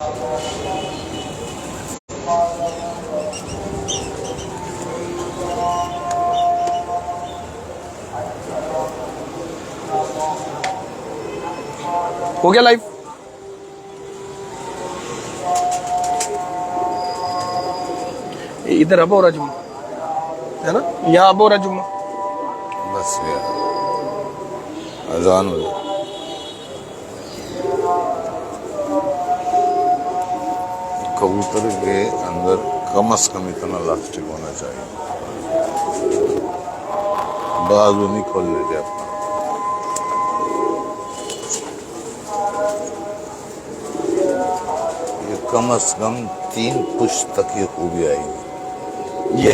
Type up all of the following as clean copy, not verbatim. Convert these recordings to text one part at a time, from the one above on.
हो गया लाइव। इधर अब हो रहा जुम्मा है ना, यहाँ अब हो रहा जुम्मा। बस यार अजान हो गई। कबूतर के अंदर कम से कम इतना इलास्टिक होना चाहिए, बाजू नहीं खोल लेते अपना। ये कम से कम 3 पुश तक ये खूबी आएगी। ये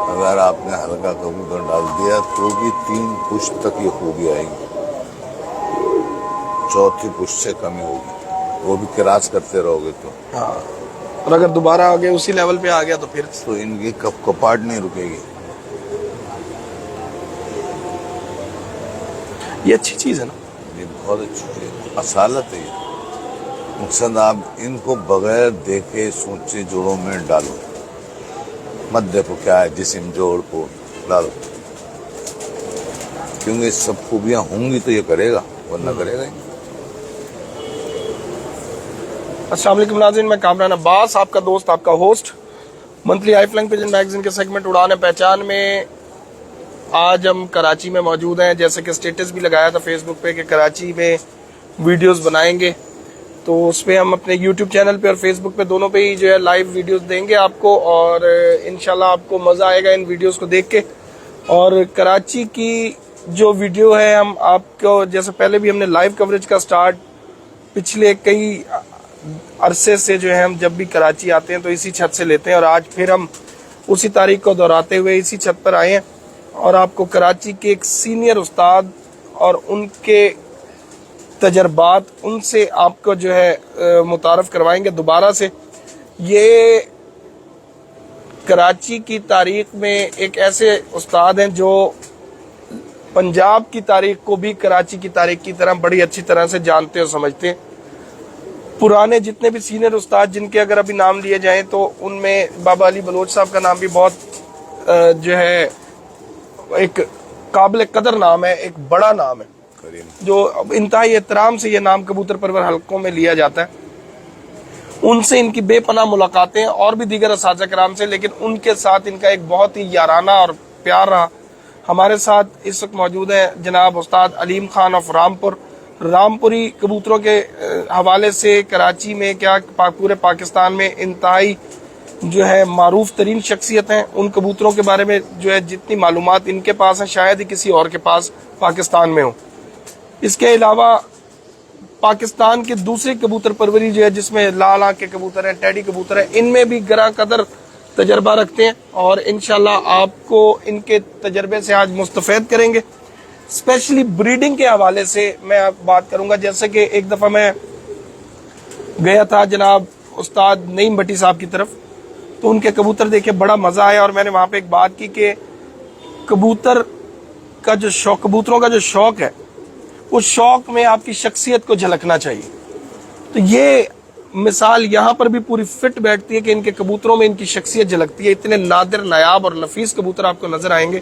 अगर आपने हल्का कबूतर डाल दिया तो भी 3 पुश तक ये खूबी आएगी, चौथी पुश से कमी होगी, वो भी क्रॉस करते रहोगे तो। हाँ, और अगर दोबारा आ गए उसी लेवल पे आ गया तो फिर तो इनकी कपाट नहीं रुकेगी। ये अच्छी चीज है ना, ये बहुत अच्छी है, असालत है ये। मकसद आप इनको बगैर देखे सोचे जोड़ों में डालो, मत देखो क्या है जिस्म जोड़ को डालो, क्योंकि सब खूबियां होंगी तो ये करेगा, वरना करेगा ही। अस्सलाम वालेकुम नाज़रीन, मैं कामरान अब्बास, आपका दोस्त, आपका host. Monthly high flying pigeon magazine के सेगमेंट उड़ान पहचान में आज हम कराची में मौजूद हैं। जैसे कि स्टेटस भी लगाया था फेसबुक पे कि कराची में वीडियोस बनाएंगे, तो उस पर हम अपने यूट्यूब चैनल पे और फेसबुक पे दोनों पे ही जो है लाइव वीडियोस देंगे आपको, और इंशाल्लाह आपको मज़ा आएगा इन वीडियोस को देख के। और कराची की जो वीडियो है हम आपको, जैसे पहले भी हमने लाइव कवरेज का स्टार्ट पिछले कई अरसे से जो है हम जब भी कराची आते हैं तो इसी छत से लेते हैं, और आज फिर हम उसी तारीख को दोहराते हुए इसी छत पर आए हैं और आपको कराची के एक सीनियर उस्ताद और उनके तजर्बात, उनसे आपको जो है मुतारफ करवाएंगे दोबारा से। ये कराची की तारीख में एक ऐसे उस्ताद हैं जो पंजाब की तारीख को भी कराची की तारीख की तरह बड़ी अच्छी तरह से जानते और समझते हैं। पुराने जितने भी सीनियर उस्ताद जिनके अगर अभी नाम लिए जाएं तो उनमें बाबा अली बलोच साहब का नाम भी बहुत जो है एक काबिल कदर नाम है, एक बड़ा नाम है जो इंतहाई एहतराम से ये नाम कबूतर परवर हलकों में लिया जाता है। उनसे इनकी बेपनाह मुलाकातें और भी दीगर असातिज़ा किराम से, लेकिन उनके साथ इनका एक बहुत ही याराना और प्यार रहा। हमारे साथ इस वक्त मौजूद है जनाब उस्ताद अलीम खान ऑफ रामपुर। रामपुरी कबूतरों के हवाले से कराची में क्या पूरे पाकिस्तान में इंतहाई जो है मारूफ तरीन शख्सियत हैं। उन कबूतरों के बारे में जो है जितनी मालूमात इनके पास है शायद ही किसी और के पास पाकिस्तान में हो। इसके अलावा पाकिस्तान के दूसरे कबूतर परवरी जो है जिसमें लाल आंख के कबूतर हैं, टेडी कबूतर हैं, इनमें भी गरा कदर तजर्बा रखते हैं और इंशाल्लाह आपको इनके तजर्बे से आज मुस्तफैद करेंगे। स्पेशली ब्रीडिंग के हवाले से मैं बात करूंगा। जैसे कि एक दफा मैं गया था जनाब उस्ताद नईम भट्टी साहब की तरफ, तो उनके कबूतर देखे बड़ा मजा आया और मैंने वहां पे एक बात की कि कबूतर का जो शौक, कबूतरों का जो शौक है, उस शौक में आपकी शख्सियत को झलकना चाहिए। तो ये मिसाल यहाँ पर भी पूरी फिट बैठती है कि इनके कबूतरों में इनकी शख्सियत झलकती है। इतने नादिर, नायाब और नफीस कबूतर आपको नजर आएंगे।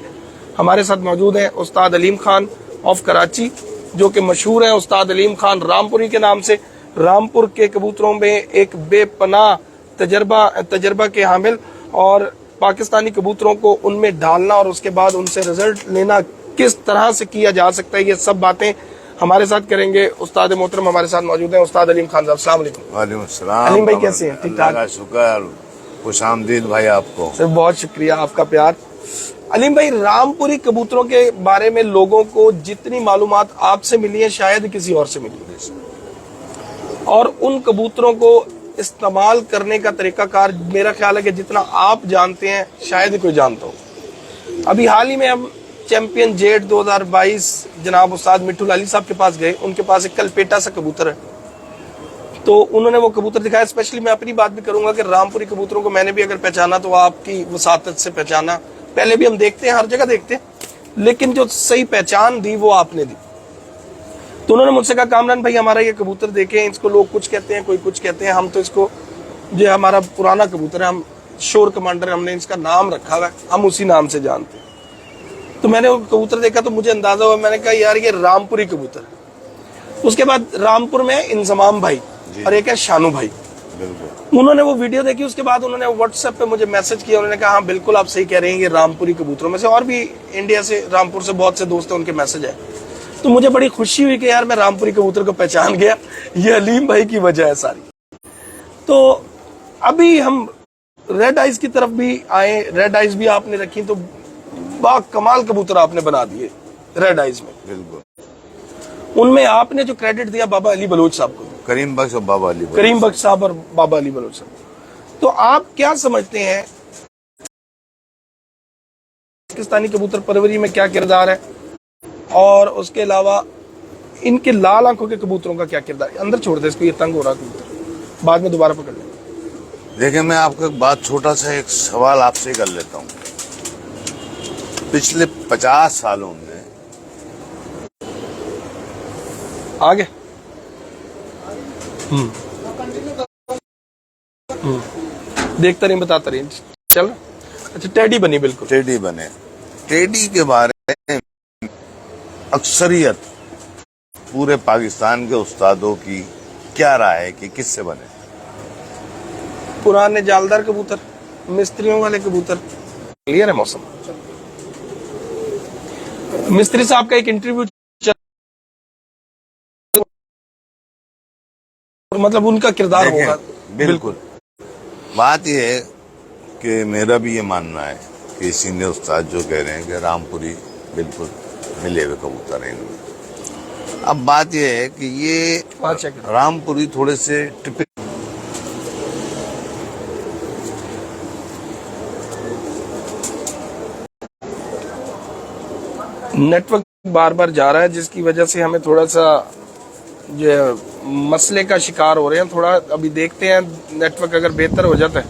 हमारे साथ मौजूद हैं उस्ताद अलीम खान ऑफ कराची, जो कि मशहूर है उस्ताद अलीम खान रामपुरी के नाम से। रामपुर के कबूतरों में एक बेपनाह तजर्बा के हामिल, और पाकिस्तानी कबूतरों को उनमें डालना और उसके बाद उनसे रिजल्ट लेना किस तरह से किया जा सकता है, ये सब बातें हमारे साथ करेंगे उस्ताद मोहतरम। हमारे साथ मौजूद हैं उस्ताद अलीम खान साहब। अस्सलाम वालेकुम। वालेकुम अस्सलाम। अलीम भाई कैसे हैं? ठीक ठाक, शुक्र, खुशामदीद भाई आपको। सर बहुत शुक्रिया आपका प्यार। अलीम भाई, रामपुरी कबूतरों के बारे में लोगों को जितनी मालूमात आपसे मिली है शायद किसी और से मिली है, और उन कबूतरों को इस्तेमाल करने का तरीकाकार मेरा ख्याल है कि जितना आप जानते हैं शायद कोई जानता हो। अभी हाल ही में हम चैंपियन जेट 2022 जनाब उस्ताद मिट्ठू लाली साहब के पास गए। उनके पास एक कलपेटा सा कबूतर है, तो उन्होंने वो कबूतर दिखाया। स्पेशली मैं अपनी बात भी करूंगा कि रामपुरी कबूतरों को मैंने भी अगर पहचाना तो आपकी वसातत से पहचाना। पहले भी हम देखते हैं, हर जगह देखते हैं, लेकिन जो सही पहचान दी वो आपने दी। तो उन्होंने मुझसे कहा कामरान भाई हमारा ये कबूतर देखें, इसको लोग कुछ कहते हैं, कोई कुछ कहते हैं, हम तो इसको जो हमारा पुराना कबूतर है, हम शोर कमांडर, हमने इसका नाम रखा हुआ है, हम उसी नाम से जानते हैं। तो मैंने वो कबूतर देखा तो मुझे अंदाजा हुआ, मैंने कहा यार ये रामपुरी कबूतर है। उसके बाद रामपुर में इंजमाम भाई और एक है शानू भाई, बिल्कुल। उन्होंने वो वीडियो देखी, उसके बाद उन्होंने व्हाट्सएप पे मुझे मैसेज किया, उन्होंने कहा हाँ बिल्कुल आप सही कह रहे हैं, ये रामपुरी कबूतरों में से, और भी इंडिया से रामपुर से बहुत से दोस्त हैं, उनके मैसेज है। तो मुझे बड़ी खुशी हुई कि यार मैं रामपुरी कबूतर को पहचान गया, ये अलीम भाई की वजह है सारी। तो अभी हम रेड आइज की तरफ भी आए, रेड आइज भी आपने रखी, तो बा कमाल कबूतर आपने बना दिए रेड आइज में। बिल्कुल। उनमें आपने जो क्रेडिट दिया बाबा अली बलोच साहब को, करीम बख्श और बाबा अली बलोच। करीम बख्श साहब और बाबा अली बलोच साहब, तो आप क्या समझते हैं पाकिस्तानी कबूतर परवरी में क्या किरदार है, और उसके अलावा इनके लाल आंखों के कबूतरों का क्या किरदार है? अंदर छोड़ दे इसको, ये तंग हो रहा कबूतर, बाद में दोबारा पकड़ लेंगे। देखिए, मैं आपको एक बात, छोटा सा एक सवाल आपसे कर लेता हूँ। पिछले 50 सालों में आगे देखता नहीं बताता नहीं चल। अच्छा, टेडी बनी, बिल्कुल टेडी बने। टेडी के बारे में अक्सरियत पूरे पाकिस्तान के उस्तादों की क्या राय है कि किससे बने? पुराने जालदार कबूतर, मिस्त्रियों वाले कबूतर। क्लियर है मौसम। मिस्त्री साहब का एक इंटरव्यू, मतलब उनका किरदार होगा। बिल्कुल। बात यह है कि मेरा भी ये मानना है कि सीनियर उस्ताद जो कह रहे हैं कि रामपुरी बिल्कुल मिले हुए कबूतर हैं इनमें। अब बात यह है कि ये रामपुरी थोड़े से टिपिकल, नेटवर्क बार बार जा रहा है, जिसकी वजह से हमें थोड़ा सा जो मसले का शिकार हो रहे हैं। थोड़ा अभी देखते हैं, नेटवर्क अगर बेहतर हो जाता है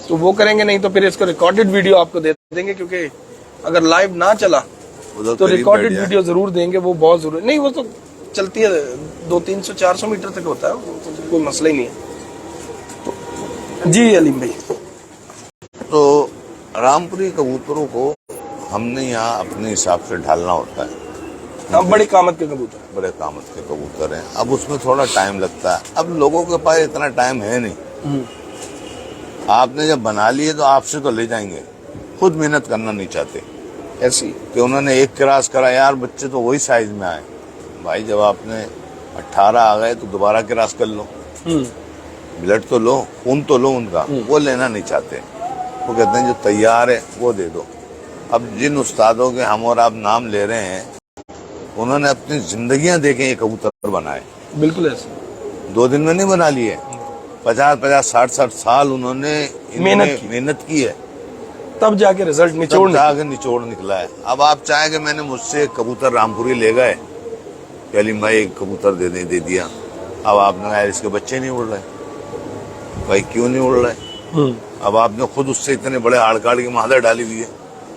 तो वो करेंगे, नहीं तो फिर इसको रिकॉर्डेड वीडियो आपको दे देंगे, क्योंकि अगर लाइव ना चला तो रिकॉर्डेड वीडियो जरूर देंगे, वो बहुत जरूरी। नहीं, वो तो चलती है 200-300-400 मीटर तक होता है, वो तो कोई मसला ही नहीं है। तो जी अलीम भाई, तो रामपुरी कबूतरों को हमने यहाँ अपने हिसाब से ढालना होता है। हाँ, बड़ी कामत के कबूतर, बड़े कामत के कबूतर हैं। अब उसमें थोड़ा टाइम लगता है। अब लोगों के पास इतना टाइम है नहीं। आपने जब बना लिए तो आपसे तो ले जाएंगे, खुद मेहनत करना नहीं चाहते। ऐसी कि उन्होंने एक क्रॉस करा, यार बच्चे तो वही साइज में आए। भाई जब आपने 18 आ गए तो दोबारा क्रॉस कर लो, ब्लड तो लो, खून तो लो उनका। वो लेना नहीं चाहते, वो कहते हैं जो तैयार है वो दे दो। अब जिन उस्तादों के हम और आप नाम ले रहे हैं, उन्होंने अपनी जिंदगियां देके ये कबूतर बनाए। बिल्कुल ऐसे 2 दिन में नहीं बना लिए, 50-50, 60-60 साल उन्होंने मेहनत की है, तब जाके रिजल्ट निचोड़ निकला है। अब आप चाहे कि मैंने मुझसे कबूतर रामपुरी ले गए, अलीम भाई एक कबूतर दे दिया। अब आपने कहा इसके बच्चे नहीं उड़ रहे, भाई क्यों नहीं उड़ रहे? अब आपने खुद उससे इतने बड़े आड़काड़ की मादर डाली हुई है,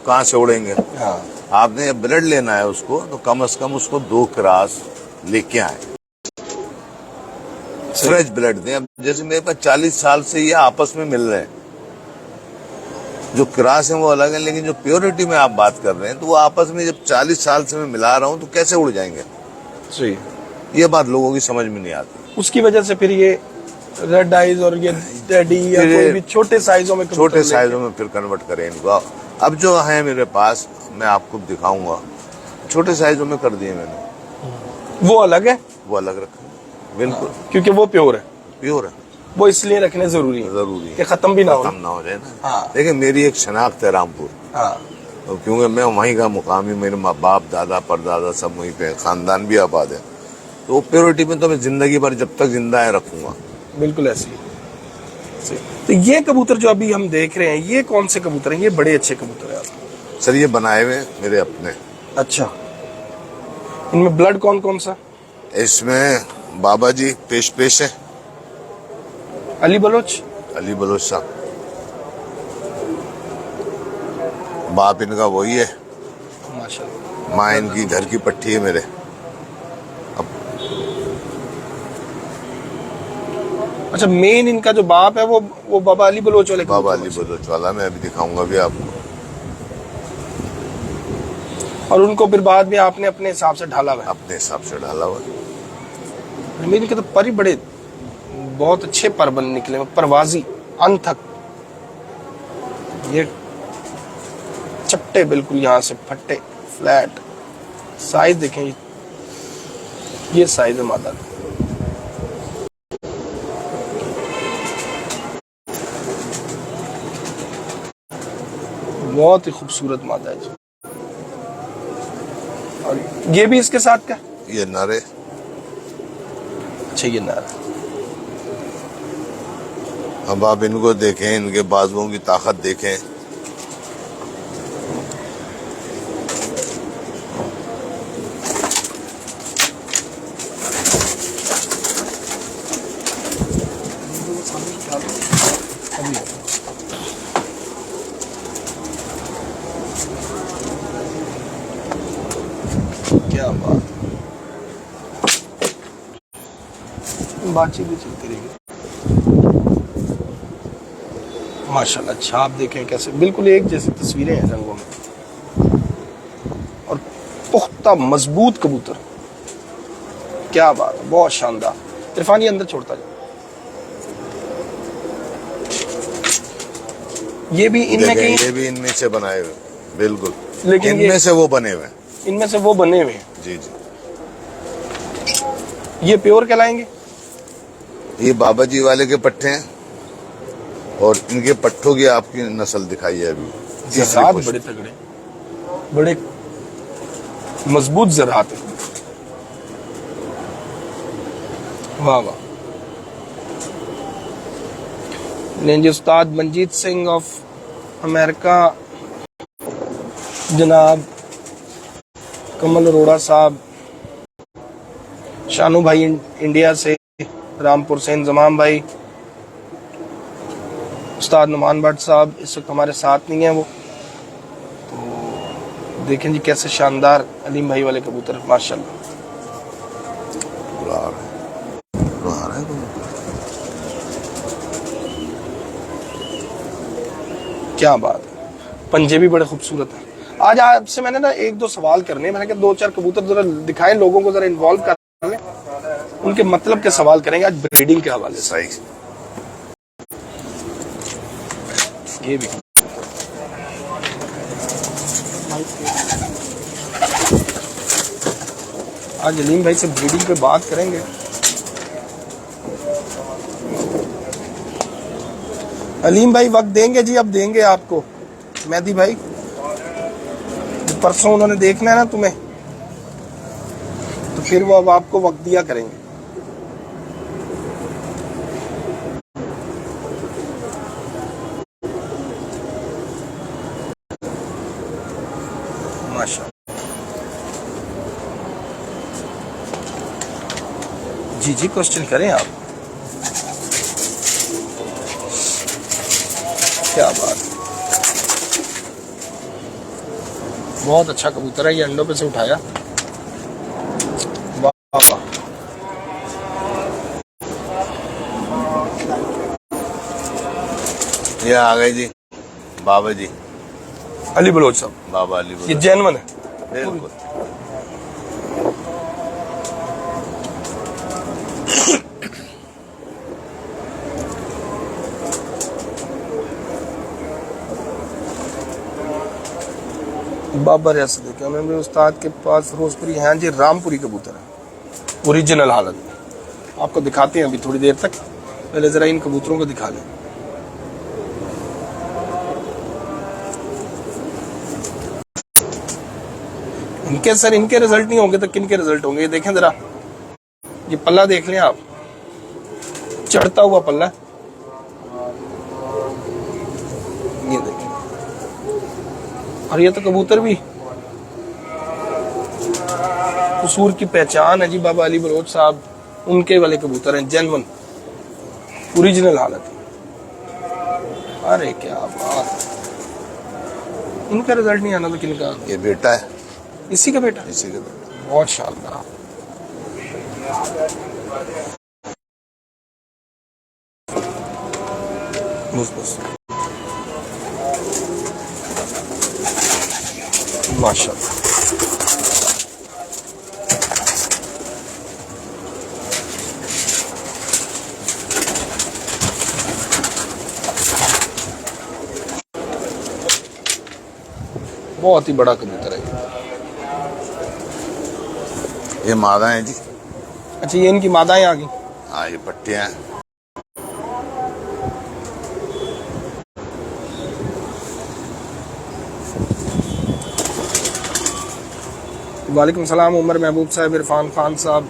कहाँ से उड़ेंगे? हाँ। आपने ब्लड लेना है उसको, तो कम से कम उसको 2 क्रॉस लेके आए, फ्रेश ब्लड दें। अब जैसे मेरे पास 40 साल से ये आपस में मिल रहे हैं, जो क्रॉस है वो अलग है, लेकिन जो प्योरिटी में आप बात कर रहे हैं, तो वो आपस में जब 40 साल से मैं मिला रहा हूँ तो कैसे उड़ जाएंगे? सही, ये बात लोगों की समझ में नहीं आती। उसकी वजह से फिर ये रेड आइज और ये टेडी या कोई भी छोटे साइजों में फिर कन्वर्ट करें इनको। अब जो है मेरे पास, मैं आपको दिखाऊंगा, छोटे साइजों में कर दिए मैंने। वो अलग है, वो अलग रखें, बिल्कुल, क्योंकि वो प्योर है। प्योर है, वो इसलिए रखने जरूरी है कि खत्म भी ना हो जाए ना। हाँ। देखिए मेरी एक शनाख्त है रामपुर। हाँ। तो क्योंकि मैं वहीं का मुकामी, मेरे माँ बाप दादा परदादा सब वहीं पे, खानदान भी आबाद है, तो प्योरिटी में तो मैं जिंदगी भर जब तक जिंदा है रखूंगा। बिल्कुल ऐसी। तो ये कबूतर जो अभी हम देख रहे हैं, ये कौन से कबूतर हैं? ये बड़े अच्छे कबूतर हैं सर, ये बनाए हुए मेरे अपने। अच्छा, इनमें ब्लड कौन कौन सा? इसमें बाबा जी पेश है, अली बलोच साहब, बाप इनका वही है, माशाल्लाह, माँ इनकी घर की पट्टी है मेरे। अब अच्छा, मेन इनका जो बाप है वो बाबा अली बलोच वाले बाबा कबूतर अली बलोच वाला, मैं अभी दिखाऊंगा भी आपको। और उनको फिर बाद में आपने अपने हिसाब से ढाला हुआ है। अपने हिसाब से ढाला हुआ है। मेन के तो पर ही बड़े बहुत अच्छे पर बन निकले, परवाजी अनथक, ये चपटे बिल्कुल यहाँ से फट्टे फ्लैट। साइज देखें, ये साइज है मादा का। बहुत ही खूबसूरत मादा है जी। और ये भी इसके साथ का, ये नर है। अच्छा, ये नर। अब आप इनको देखें, इनके बाजुओं की ताकत देखें। क्या बात, बातचीत भी चलती रहेगी। माशाल्लाह, छाप देखें कैसे, बिल्कुल एक जैसी तस्वीरें हैं रंगों में, और पुख्ता मजबूत कबूतर। क्या बात है, बहुत शानदार। इरफान ये अंदर छोड़ता जाए। ये भी इनमें कहीं, ये भी इनमें से बनाए हुए, बिल्कुल। लेकिन इनमें से वो बने हुए, इनमें से वो बने हुए हैं। जी जी। ये प्योर कहलाएंगे। ये बाबा जी वाले के पट्टे हैं, और इनके पट्टों की आपकी नस्ल दिखाई है अभी। ज़रात बड़े तगड़े, बड़े मजबूत ज़रात है। वाह वाह। जी, उस्ताद मंजीत सिंह ऑफ अमेरिका, जनाब कमल अरोड़ा साहब, शानू भाई इंडिया से, रामपुर से इंजमाम भाई, उस्ताद नुमान भट्ट साहब इस वक्त हमारे साथ नहीं है वो। तो देखें जी कैसे शानदार अलीम भाई वाले कबूतर, माशाल्लाह। क्या बात है, पंजे भी बड़े खूबसूरत हैं। आज आपसे मैंने ना एक दो सवाल करने, मैंने कहा दो चार कबूतर जरा दिखाएं, लोगों को जरा इन्वॉल्व कर लें, उनके मतलब के सवाल करेंगे आज ब्रीडिंग के हवाले से। सही। ये भी आज अलीम भाई से ब्रीडिंग पे बात करेंगे। अलीम भाई वक्त देंगे जी, अब देंगे आपको। मेहदी भाई, परसों उन्होंने देखना है ना तुम्हें, तो फिर वो अब आपको वक्त दिया करेंगे। माशाल्लाह। जी जी, क्वेश्चन करें आप। क्या बात, बहुत अच्छा कबूतर है ये, अंडों पे से उठाया। वाह वाह। ये आ गए जी बाबा जी, अली बलोच साहब, बाबा अली ये बलोच। जैनवन है बिल्कुल। बाबा रियासत देखा मैंने उस्ताद के पास फिरोजपुरी हैं जी, रामपुरी कबूतर है ओरिजिनल हालत में। आपको दिखाते हैं अभी थोड़ी देर तक, पहले जरा इन कबूतरों को दिखा लें। इनके सर, इनके रिजल्ट नहीं होंगे तो किन के रिजल्ट होंगे? ये देखें जरा, ये पल्ला देख लें आप, चढ़ता हुआ पल्ला, ये देखें। और ये तो कबूतर भी कसूर की पहचान है जी, बाबा अली बलोच साहब उनके वाले कबूतर हैं, जेन्युइन ओरिजिनल हालत है। अरे क्या बात, इनका रिजल्ट नहीं आना तो किनका? ये बेटा है, इसी का बेटा, इसी का बेटा। बहुत शानदार। बस बस माशाल्लाह। बहुत ही बड़ा कबूतर है। ये मादा है जी। अच्छा, ये इनकी मादाएं आ गई। हाँ, ये पट्टियां हैं। वालेकुम सलाम उमर महबूब साहब, इरफान खान साहब,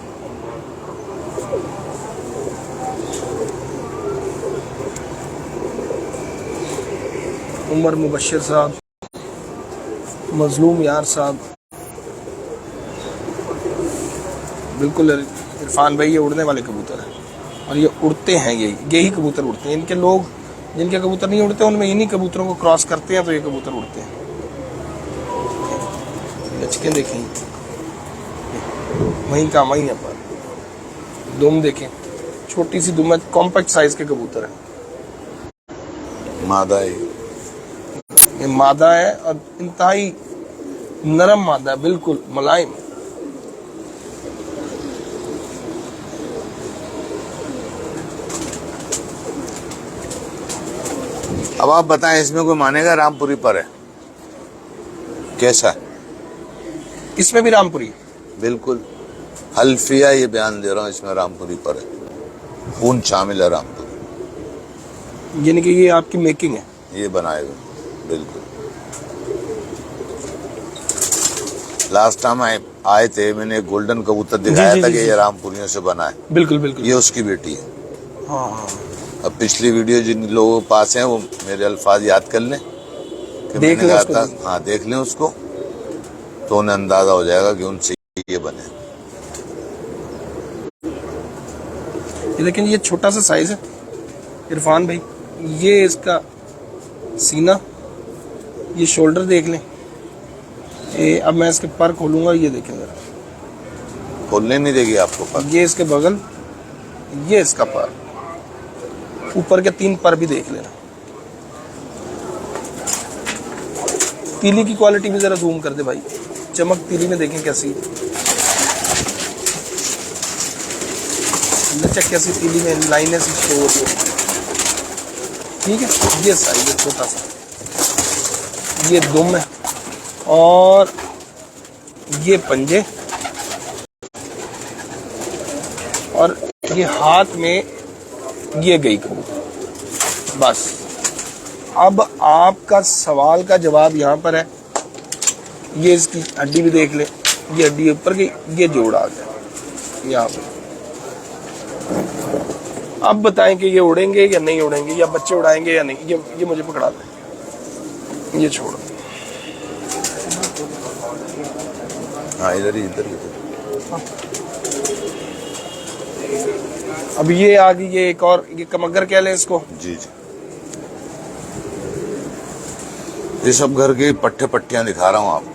उमर मुबश्शिर साहब, मजलूम यार साहब। बिल्कुल इरफान भाई, ये उड़ने वाले कबूतर हैं और ये उड़ते हैं। यही कबूतर उड़ते हैं। इनके लोग जिनके कबूतर नहीं उड़ते उनमें इन्हीं कबूतरों को क्रॉस करते हैं तो ये कबूतर उड़ते हैं। लचके देखें, वहीं का वहीं है पर। दुम देखें, छोटी सी दुम है, कॉम्पैक्ट साइज के कबूतर है। मादा है ये मादा है और इंतहाई नरम मादा है, बिल्कुल मुलायम। अब आप बताएं, इसमें कोई मानेगा रामपुरी पर है? कैसा? इसमें भी रामपुरी? बिल्कुल हल्फिया ये बयान दे रहा हूँ, इसमें रामपुरी पर है, खून शामिल है रामपुरी। यानी कि ये आपकी मेकिंग है? ये बनाए हुए बिल्कुल। लास्ट टाइम आए थे, मैंने एक गोल्डन कबूतर दिखाया था कि ये रामपुरियों से बना है। बिल्कुल बिल्कुल, ये उसकी बेटी है। हाँ हाँ। अब पिछली वीडियो जिन लोगों के पास है वो मेरे अल्फाज याद कर लें कि देख मैंने लें कहा उसको। था। हाँ, देख लें उसको तो उन्हें अंदाजा हो जाएगा कि उनसे ये बने। लेकिन ये छोटा सा साइज है इरफान भाई। ये इसका सीना, ये शोल्डर देख लें। अब मैं इसके पर खोलूंगा, ये देखें जरा। खोलने नहीं देगी आपको पर। ये इसके बगल, ये इसका पर, ऊपर के 3 पर भी देख लेना। तीली की क्वालिटी भी जरा जूम कर दे भाई, चमक तीली में देखें कैसी, लचक कैसी तीली में, लाइनें सी शो हो रही है। ठीक है, ये साइज है छोटा सा, ये दुम है और ये पंजे और ये हाथ में ये गई कबूतर। बस अब आपका सवाल का जवाब यहाँ पर है। ये इसकी हड्डी भी देख ले, ये हड्डी ऊपर गई, ये जोड़ आ गया यहाँ पर। अब बताएं कि ये उड़ेंगे या नहीं उड़ेंगे, या बच्चे उड़ाएंगे या नहीं। ये मुझे पकड़ा दे, ये छोड़ो। हाँ, इधर ही। अब ये आ गई, ये एक और, ये कमगर कह लें इसको। जी जी, ये सब घर की पट्टियां दिखा रहा हूँ आपको।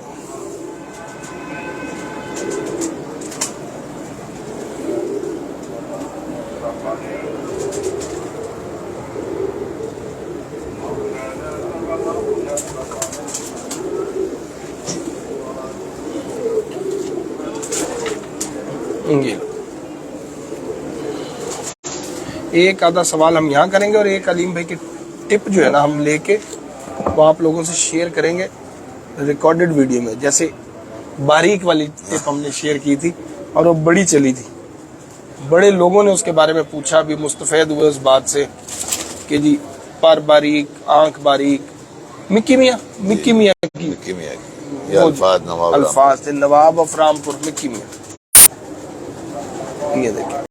ये एक आधा सवाल हम यहाँ करेंगे और एक अलीम भाई की टिप जो है ना हम लेके वो आप लोगों से शेयर करेंगे रिकॉर्डेड वीडियो में। जैसे बारीक वाली टिप हमने शेयर की थी और वो बड़ी चली थी, बड़े लोगों ने उसके बारे में पूछा भी, मुस्तफैद हुए उस बात से कि जी पर बारीक, आंख बारीक। मिक्की मियाँ की ये अल्फाज थे, नवाब ऑफ रामपुर, मिक्की मियाँ। ये देखें,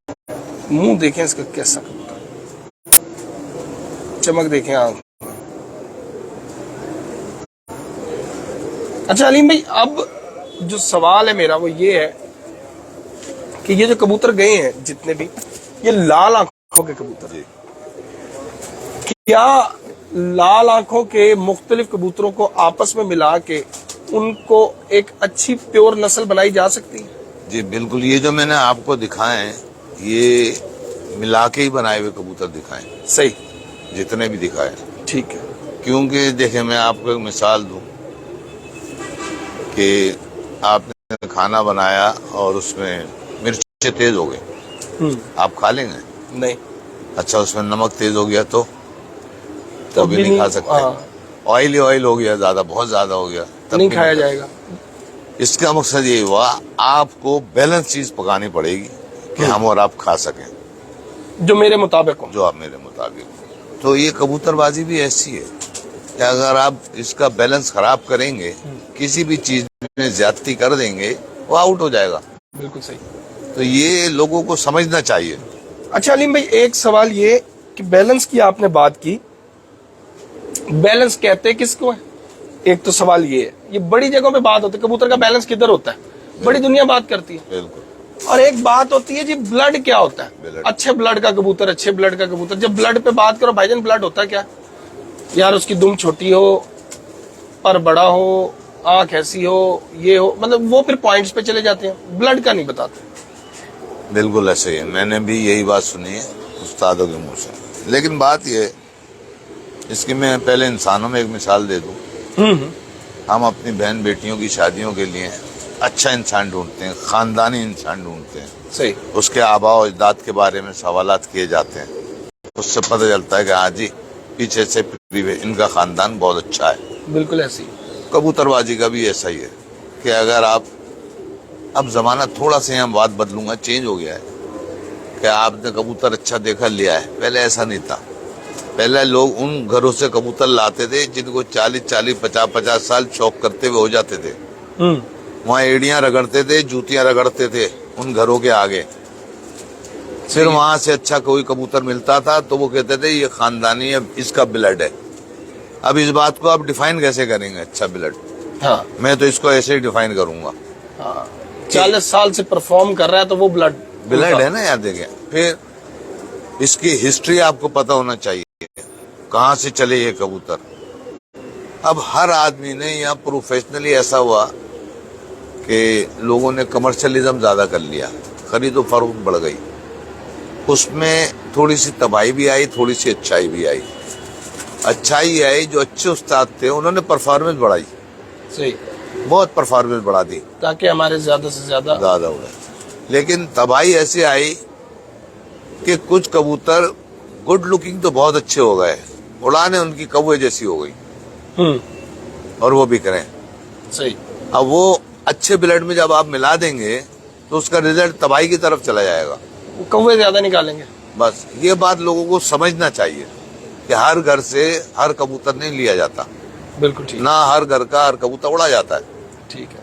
मुंह देखें इसका कैसा कबूतर, चमक देखें आंख। अच्छा अलीम भाई, अब जो सवाल है मेरा वो ये है कि ये जो कबूतर गए हैं जितने भी, ये लाल आंखों के कबूतर हैं, क्या लाल आंखों के मुख्तलिफ कबूतरों को आपस में मिला के उनको एक अच्छी प्योर नस्ल बनाई जा सकती है? जी बिल्कुल, ये जो मैंने आपको दिखाए हैं ये मिला के ही बनाए हुए कबूतर दिखाए। सही। जितने भी दिखाए। ठीक है। क्योंकि देखिए मैं आपको एक मिसाल दूं कि आपने खाना बनाया और उसमें मिर्चें तेज हो गई, आप खा लेंगे? नहीं। अच्छा, उसमें नमक तेज हो गया तो तो भी भी नहीं खा सकते। हाँ, ऑयल हो गया, ज्यादा बहुत ज्यादा हो गया तब नहीं भी खाया खा जाएगा। सकते। इसका मकसद ये हुआ आपको बैलेंस चीज पकानी पड़ेगी कि हम और आप खा सकें, जो मेरे मुताबिक हो। जो आप मेरे मुताबिक हो। तो ये कबूतरबाजी भी ऐसी है कि अगर आप इसका बैलेंस खराब करेंगे, किसी भी चीज में ज्यादती कर देंगे, वो आउट हो जाएगा। बिल्कुल सही। तो ये लोगों को समझना चाहिए। अच्छा अलीम भाई, एक सवाल ये कि बैलेंस की आपने बात की, बैलेंस कहते किसको है? एक तो सवाल ये है, ये बड़ी जगहों पे बात होती है कबूतर का बैलेंस किधर होता है, बड़ी दुनिया बात करती है। बिल्कुल। और एक बात होती है जी ब्लड क्या होता है, ब्लड। अच्छे ब्लड का कबूतर, अच्छे ब्लड का कबूतर। जब ब्लड पे बात करो भाईजान, ब्लड होता है क्या यार? उसकी दुम छोटी हो, पर बड़ा हो, आंख ऐसी हो, ये हो, मतलब वो फिर पॉइंट्स पे चले जाते हैं, ब्लड का नहीं बताते। बिल्कुल ऐसे ही है, मैंने भी यही बात सुनी है उस्तादों के मुंह से। लेकिन बात ये है, इसकी मैं पहले इंसानों में एक मिसाल दे दूं। हम अपनी बहन बेटियों की शादियों के लिए अच्छा इंसान ढूंढते हैं, खानदानी इंसान ढूंढते हैं। सही। उसके आबा और अजदाद के बारे में सवालात किए जाते हैं, उससे पता चलता है कि हाँ जी पीछे से इनका खानदान बहुत अच्छा है। बिल्कुल ऐसी। कबूतरबाजी का भी ऐसा ही है कि अगर आप, अब जमाना थोड़ा सा यहाँ बात बदलूंगा, चेंज हो गया है कि आपने कबूतर अच्छा देखा लिया है, पहले ऐसा नहीं था। पहले लोग उन घरों से कबूतर लाते थे जिनको 40-40, 50-50 साल शौक करते हुए हो जाते थे। वहाँ एड़ियां रगड़ते थे, जूतियां रगड़ते थे उन घरों के आगे। फिर वहां से अच्छा कोई कबूतर मिलता था तो वो कहते थे ये खानदानी है, इसका ब्लड है। अब इस बात को आप डिफाइन कैसे करेंगे? अच्छा ब्लड, हाँ, मैं तो इसको ऐसे ही डिफाइन करूंगा। हाँ, 40 साल से परफॉर्म कर रहा है तो वो ब्लड है ना यार। देखिए, फिर इसकी हिस्ट्री आपको पता होना चाहिए, कहाँ से चले ये कबूतर। अब हर आदमी ने यहाँ प्रोफेशनली ऐसा हुआ कि लोगों ने कमर्शियलिज्म ज्यादा कर लिया, खरीदो फरोख्त बढ़ गई, उसमें थोड़ी सी तबाही भी आई, थोड़ी सी अच्छाई भी आई। अच्छाई आई, जो अच्छे उस्ताद थे उन्होंने परफॉर्मेंस बढ़ाई। सही। बहुत परफॉर्मेंस बढ़ा दी ताकि हमारे ज्यादा से ज्यादा हो गए। लेकिन तबाही ऐसी आई कि कुछ कबूतर गुड लुकिंग तो बहुत अच्छे हो गए, उड़ाने उनकी कौवे जैसी हो गई और वो बिक रहे हैं। सही। अब वो अच्छे ब्लड में जब आप मिला देंगे तो उसका रिजल्ट तबाही की तरफ चला जाएगा, वो कौवे ज्यादा निकालेंगे। बस ये बात लोगों को समझना चाहिए कि हर घर से हर कबूतर नहीं लिया जाता, बिल्कुल ठीक। ना हर घर का हर कबूतर उड़ा जाता है। ठीक है,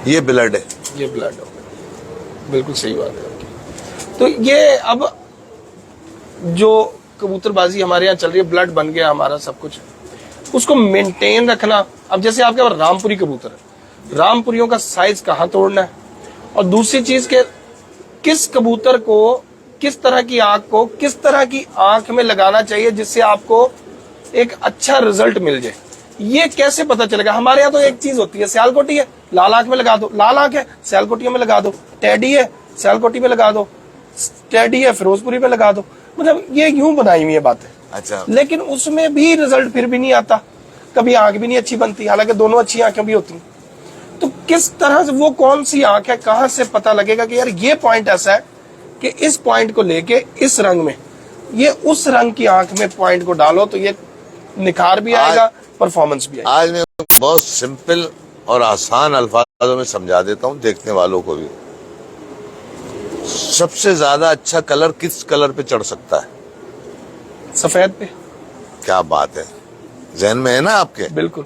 ये ब्लड है, ये ब्लड हो गया। बिल्कुल सही बात है आपकी। तो ये अब जो कबूतरबाजी हमारे यहाँ चल रही है, ब्लड बन गया हमारा सब कुछ, उसको मेंटेन रखना। अब जैसे आपके पास रामपुरी कबूतर है, रामपुरियों का साइज कहाँ तोड़ना है, और दूसरी चीज के किस कबूतर को किस तरह की आंख को किस तरह की आंख में लगाना चाहिए जिससे आपको एक अच्छा रिजल्ट मिल जाए, ये कैसे पता चलेगा? हमारे यहाँ तो एक चीज होती है, सियालकोटी है लाल आंख में लगा दो, लाल आंख है सियालकोटियों में लगा दो, टेडी है सियालकोटी में लगा दो, टेडी है फिरोजपुरी में लगा दो। मतलब ये यूं बनाई हुई है बातें। अच्छा, लेकिन उसमें भी रिजल्ट फिर भी नहीं आता, कभी आंख भी नहीं अच्छी बनती, हालांकि दोनों अच्छी आंखें भी होती हैं। तो किस तरह से वो कौन सी आंख है, कहां से पता लगेगा कि यार ये पॉइंट ऐसा है कि इस पॉइंट को लेके इस रंग में, ये उस रंग की आंख में पॉइंट को डालो तो ये निखार भी आएगा, परफॉर्मेंस भी आएगा। आज मैं बहुत सिंपल और आसान अल्फाजों में समझा देता हूँ देखने वालों को भी। सबसे ज्यादा अच्छा कलर किस कलर पे चढ़ सकता है? सफेद पे। क्या बात है, जहन में है ना आपके? बिल्कुल।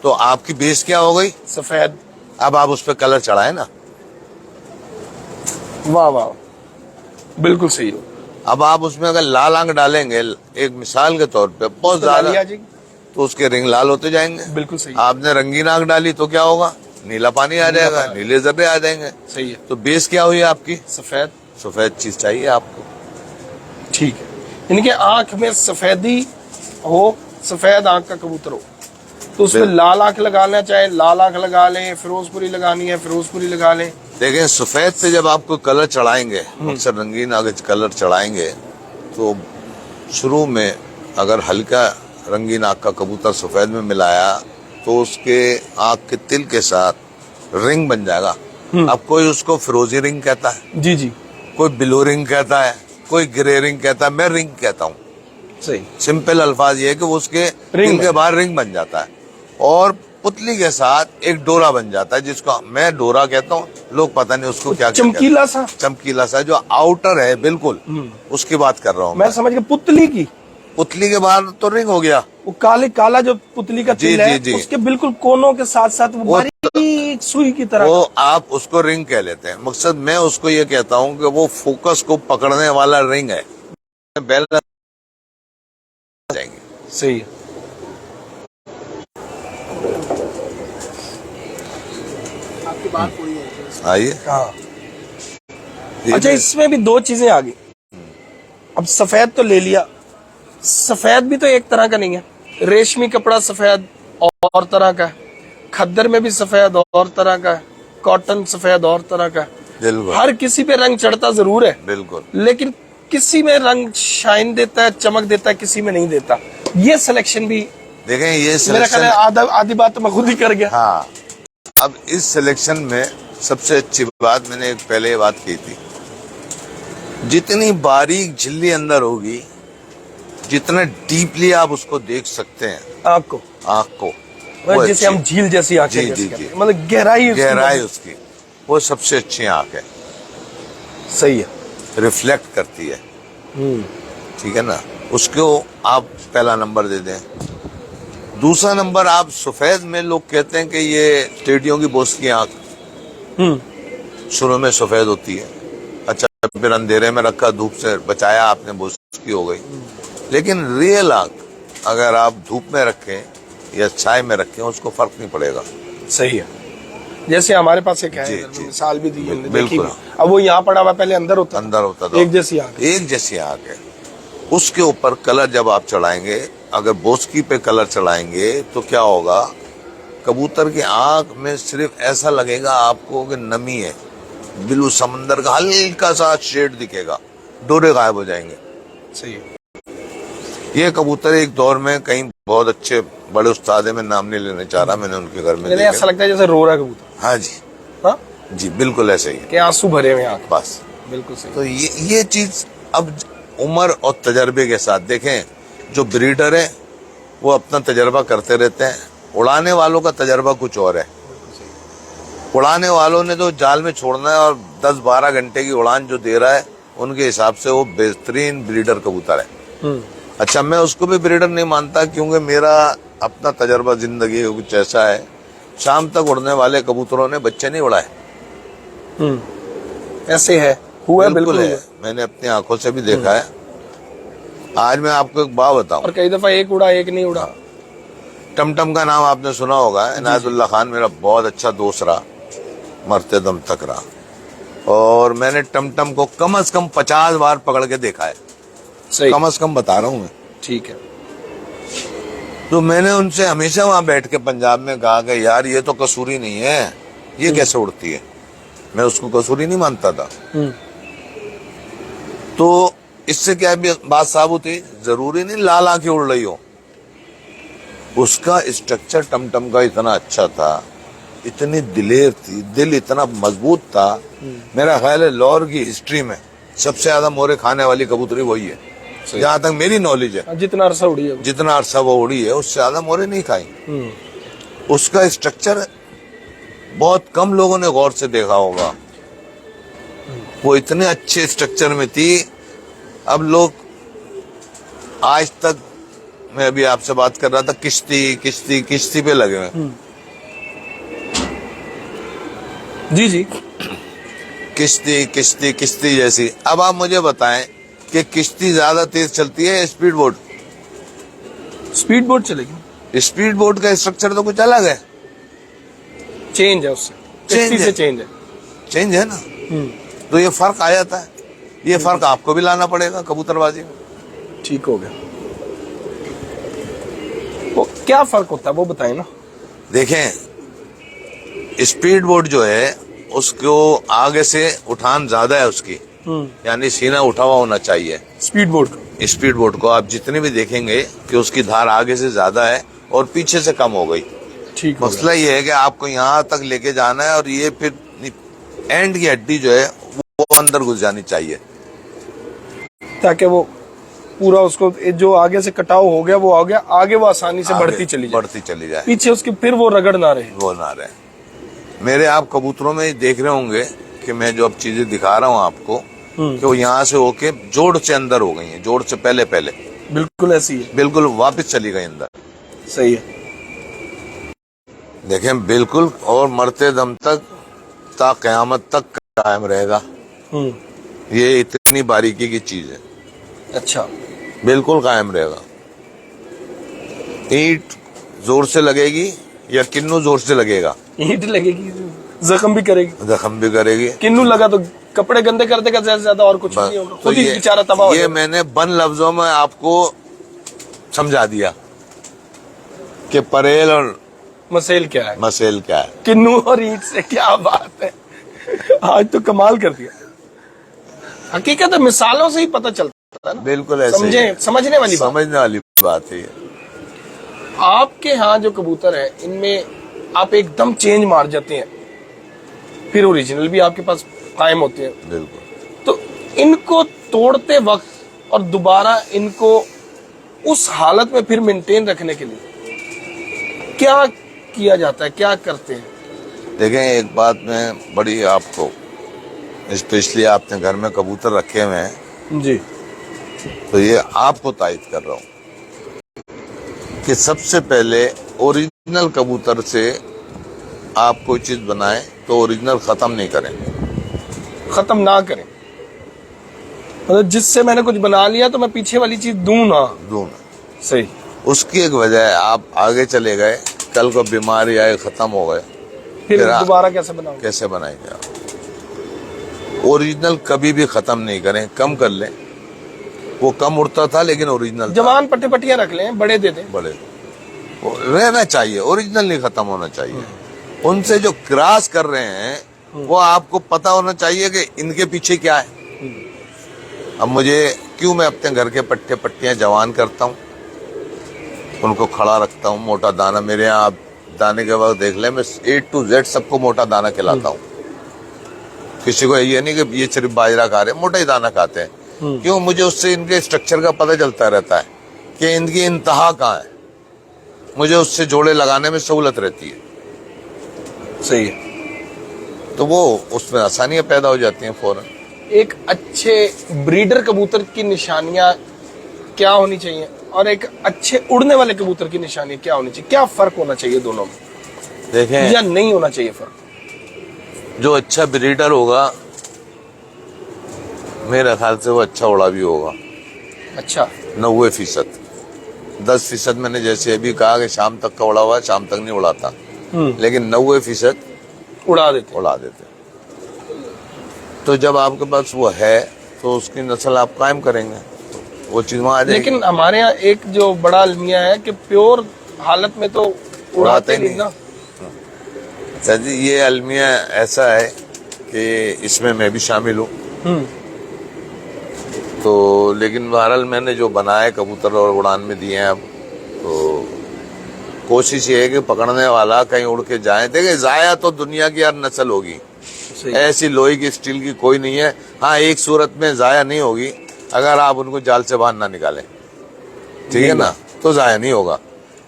तो आपकी बेस क्या हो गई? सफेद। अब आप उस पर कलर चढ़ाए ना, वाह वाह, बिल्कुल सही हो। अब आप उसमें अगर लाल आंख डालेंगे, एक मिसाल के तौर पे बहुत ज्यादा, तो उसके रिंग लाल होते जाएंगे। बिल्कुल सही। आपने रंगीन आंख डाली तो क्या होगा? नीला पानी आ जाएगा, नीले जर्रे आ जाएंगे। सही है। तो बेस क्या हुई आपकी? सफेद। सफेद चीज चाहिए आपको। ठीक है, यानी कि आंख में सफेदी हो, सफेद आंख का कबूतर हो, तो उसमें लाल आंख लगाना चाहे लाल आंख लगा लें, फिरोजपुरी लगानी है फिरोजपुरी लगा लें। देखें, सफेद पे जब आपको कलर चढ़ाएंगे, अक्सर रंगीन आगे कलर चढ़ाएंगे, तो शुरू में अगर हल्का रंगीन आँख का कबूतर सफेद में मिलाया तो उसके आँख के तिल के साथ रिंग बन जाएगा। अब कोई उसको फिरोजी रिंग कहता है, जी जी, कोई ब्लू रिंग कहता है, कोई ग्रे रिंग कहता है, मैं रिंग कहता हूँ। सही। सिंपल अल्फाज ये है कि वो उसके तिल के बाहर रिंग बन जाता है और पुतली के साथ एक डोरा बन जाता है, जिसको मैं डोरा कहता हूँ, लोग पता नहीं उसको क्या चमकीला सा, चमकीला सा जो आउटर है बिल्कुल, उसकी बात कर रहा हूँ मैं समझ गया। पुतली की, पुतली के बाहर तो रिंग हो गया, वो काला जो पुतली का तिल है, उसके बिल्कुल कोनों के साथ साथ वो बारीक सुई की तरह, वो आप उसको रिंग कह लेते हैं। मकसद मैं उसको ये कहता हूँ कि वो फोकस को पकड़ने वाला रिंग है। बैल जाएंगे। सही है। आपकी बात पूरी है। आइए। हाँ। अच्छा, इसमें भी दो चीजें आ गई। अब सफेद तो ले लिया, सफेद भी तो एक तरह का नहीं है। रेशमी कपड़ा सफेद और तरह का है, खद्दर में भी सफेद और तरह का है, कॉटन सफेद और तरह का है। बिल्कुल। हर किसी पे रंग चढ़ता जरूर है, बिल्कुल, लेकिन किसी में रंग शाइन देता है, चमक देता है, किसी में नहीं देता। ये सिलेक्शन भी देखें, ये मेरा ख्याल है आधी बात तो मैं खुद ही कर गया। हाँ, अब इस सिलेक्शन में सबसे अच्छी बात मैंने पहले बात की थी, जितनी बारीक झिल्ली अंदर होगी, जितना डीपली आप उसको देख सकते हैं आँख को जैसे हम झील जैसी आंखें, जी जी जी, मतलब गहराई उसकी वो सबसे अच्छी आँख है। सही है, रिफ्लेक्ट करती है। ठीक है ना, उसको आप पहला नंबर दे दें। दूसरा नंबर, आप सफेद में लोग कहते हैं कि ये टेडियों की बोस की आंख शुरू में सफेद होती है। अच्छा, फिर अंधेरे में रखा, धूप से बचाया आपने, बोस की हो गई। लेकिन रियल आंख अगर आप धूप में रखें या छाए में रखें, उसको फर्क नहीं पड़ेगा। सही है। जैसे हमारे पास एक है, मिसाल भी दी है, बिल्कुल। अब वो यहाँ पड़ा हुआ, पहले अंदर होता था, एक जैसी आंख है। उसके ऊपर कलर जब आप चढ़ाएंगे, अगर बोस्की पे कलर चढ़ाएंगे तो क्या होगा, कबूतर की आंख में सिर्फ ऐसा लगेगा आपको कि नमी है, ब्लू समंदर का हल्का सा शेड दिखेगा, डोरे गायब हो जाएंगे। सही है। ये कबूतर एक दौर में कहीं बहुत अच्छे बड़े उस्ताद है, मैं नाम नहीं लेने चाह रहा, मैंने उनके घर में ऐसा लगता है जैसे रो रहा है कबूतर। हाँ जी, हाँ जी, बिल्कुल ऐसे ही है, कि आंसू भरे हुए आंख। बस, बिल्कुल सही। तो ये चीज अब उम्र और तजर्बे के साथ देखें, जो ब्रीडर है वो अपना तजर्बा करते रहते हैं, उड़ाने वालों का तजर्बा कुछ और है। उड़ाने वालों ने तो जाल में छोड़ना है और 10-12 घंटे की उड़ान जो दे रहा है, उनके हिसाब से वो बेहतरीन ब्रीडर कबूतर है। अच्छा, मैं उसको भी ब्रीडर नहीं मानता, क्योंकि मेरा अपना तजर्बा जिंदगी कुछ ऐसा है, शाम तक उड़ने वाले कबूतरों ने बच्चे नहीं उड़ाए। ऐसे है, हुआ बिल्कुल है, मैंने अपनी आंखों से भी देखा है। आज मैं आपको एक बात बताऊं, और कई दफा एक उड़ा एक नहीं उड़ा। टमटम का नाम आपने सुना होगा, इनायतुल्लाह खान मेरा बहुत अच्छा दोस्त रहा, मरते दम तक रहा, और मैंने टमटम को कम से कम 50 बार पकड़ के देखा है। सही। कम से कम बता रहा हूं मैं। ठीक है। तो मैंने उनसे हमेशा वहां बैठ के पंजाब में कहा कि यार ये तो कसूरी नहीं है, ये कैसे उड़ती है। मैं उसको कसूरी नहीं मानता था। तो इससे क्या बात साबित हुई, जरूरी नहीं लाल आंखें उड़ रही हो, उसका स्ट्रक्चर टमटम का इतना अच्छा था, इतनी दिलेर थी, दिल इतना मजबूत था। मेरा ख्याल है लाहौर की हिस्ट्री में सबसे ज्यादा मोरे खाने वाली कबूतरी वही है, जहां तक मेरी नॉलेज है। जितना अरसा उड़ी है, जितना अरसा वो उड़ी है, उससे ज्यादा मोरे नहीं खाई। उसका स्ट्रक्चर बहुत कम लोगों ने गौर से देखा होगा, वो इतने अच्छे स्ट्रक्चर में थी। अब लोग आज तक, मैं अभी आपसे बात कर रहा था, किश्ती पे लगे हुए। जी जी, किश्ती जैसी। अब आप मुझे बताएं कि किश्ती ज्यादा तेज चलती है या स्पीड बोट? स्पीड बोट चलेगी। स्पीड बोट का स्ट्रक्चर तो कुछ अलग है, चेंज है उससे, चेंज है ना। तो ये फर्क आ जाता है, ये फर्क आपको भी लाना पड़ेगा कबूतरबाजी में। ठीक हो गया। वो क्या फर्क होता है वो बताएं ना। देखें, स्पीड बोट जो है उसको आगे से उठान ज्यादा है उसकी, यानी सीना उठा हुआ होना चाहिए। स्पीड बोट स्पीड बोट को आप जितने भी देखेंगे कि उसकी धार आगे से ज्यादा है और पीछे से कम हो गई। ठीक हो मसला ये है कि आपको यहाँ तक लेके जाना है और ये फिर एंड की हड्डी जो है वो अंदर घुस जानी चाहिए, गया, ताकि वो पूरा उसको जो आगे से कटाव हो गया वो आ गया, आगे वो आसानी से बढ़ती चली जाए, पीछे उसके फिर वो रगड़ ना रहे। वो ना रहे। मेरे आप कबूतरों में देख रहे होंगे कि मैं जो अब चीजें दिखा रहा हूँ आपको कि वो यहाँ से होके जोड़ से अंदर हो गई हैं, जोड़ से पहले बिल्कुल ऐसी है, बिल्कुल वापस चली गई अंदर। सही है। देखें बिल्कुल, और मरते दम तक ता कयामत तक कायम रहेगा। ये इतनी बारीकी की चीज है। अच्छा, बिल्कुल कायम रहेगा। ईंट जोर से लगेगी या किन्नू जोर से लगेगा, ईंट लगेगी, जख्म भी करेगी, जख्म भी करेगी। किन्नू लगा तो कपड़े गंदे कर देगा, ज्यादा से ज्यादा और कुछ नहीं होगा, खुद ही बेचारा तबाह हो ये जाएगा। मैंने बन लफ्जों में आपको समझा दिया कि परेल और मसेल क्या है, मसेल क्या है। किन्नू और ईंट से क्या बात है। आज तो कमाल कर दिया। हकीकत है, मिसालों से ही पता चलता है ना। बिल्कुल ऐसे ही है। समझने वाली बात। समझने वाली बात है। आपके यहाँ जो कबूतर है इनमें आप एकदम चेंज मार जाते हैं, फिर ओरिजिनल भी आपके पास कायम होते हैं। बिल्कुल। तो इनको तोड़ते वक्त और दोबारा इनको उस हालत में फिर मेंटेन रखने के लिए क्या किया जाता है, क्या करते हैं? देखें, एक बात मैं बड़ी आपको, स्पेशली आपने घर में कबूतर रखे हुए हैं जी, तो ये आपको तायद कर रहा हूँ कि सबसे पहले ओरिजिनल कबूतर से आप कोई चीज बनाएं तो ओरिजिनल खत्म नहीं करें, खत्म ना करें। मतलब जिससे मैंने कुछ बना लिया तो मैं पीछे वाली चीज दूं ना। सही। उसकी एक वजह है, आप आगे चले गए, कल को बीमारी आए, खत्म हो गए, फिर दोबारा कैसे बनाऊंगा? कैसे बनाएंगे आप? ओरिजिनल कभी भी खत्म नहीं करें, कम कर लें। वो कम उड़ता था लेकिन ओरिजिनल जवान पट्टे पट्टियां रख लें, बड़े दे दें, बड़े रहना चाहिए, ओरिजिनल नहीं खत्म होना चाहिए। उनसे जो क्रॉस कर रहे हैं वो आपको पता होना चाहिए कि इनके पीछे क्या है। अब मुझे क्यों, मैं अपने घर के पट्टे पट्टियां जवान करता हूँ, उनको खड़ा रखता हूँ, मोटा दाना। मेरे यहाँ आप दाने के वक्त देख ले, मैं A to Z सबको मोटा दाना खिलाता हूँ। किसी को ये नहीं कि ये सिर्फ बाजरा खा रहे, मोटा ही दाना खाते हैं। क्यों? मुझे उससे इनके स्ट्रक्चर का पता चलता रहता है कि इनकी इंतहा कहाँ है, मुझे उससे जोड़े लगाने में सहूलत रहती है। सही है। तो वो उसमें आसानियां पैदा हो जाती हैं फौरन। एक अच्छे ब्रीडर कबूतर की निशानियां क्या होनी चाहिए और एक अच्छे उड़ने वाले कबूतर की निशानियां क्या होनी चाहिए? क्या फर्क होना चाहिए दोनों में? देखें, या नहीं होना चाहिए फर्क? जो अच्छा ब्रीडर होगा मेरे ख्याल से वो अच्छा उड़ा भी होगा। अच्छा, 90%। 10% मैंने जैसे अभी कहा कि शाम तक का उड़ा हुआ, शाम तक नहीं उड़ाता, लेकिन 90% उड़ा देते। तो जब आपके पास वो है तो उसकी नस्ल आप कायम करेंगे, वो चीज वहां आ जाएगी। लेकिन हमारे यहाँ एक जो बड़ा अलमिया है कि प्योर हालत में तो उड़ाते नहीं ना। अच्छा जी, ये अलमिया ऐसा है कि इसमें मैं भी शामिल हूँ। तो लेकिन बहरहाल मैंने जो बनाए कबूतर और उड़ान में दिए हैं अब, तो कोशिश ये है कि पकड़ने वाला कहीं उड़ के जाए। देखिए, जाया तो दुनिया की हर नस्ल होगी, ऐसी लोहे की स्टील की कोई नहीं है। हाँ, एक सूरत में जाया नहीं होगी, अगर आप उनको जाल से बाहर ना निकालें, ठीक है ना, तो जाया नहीं होगा।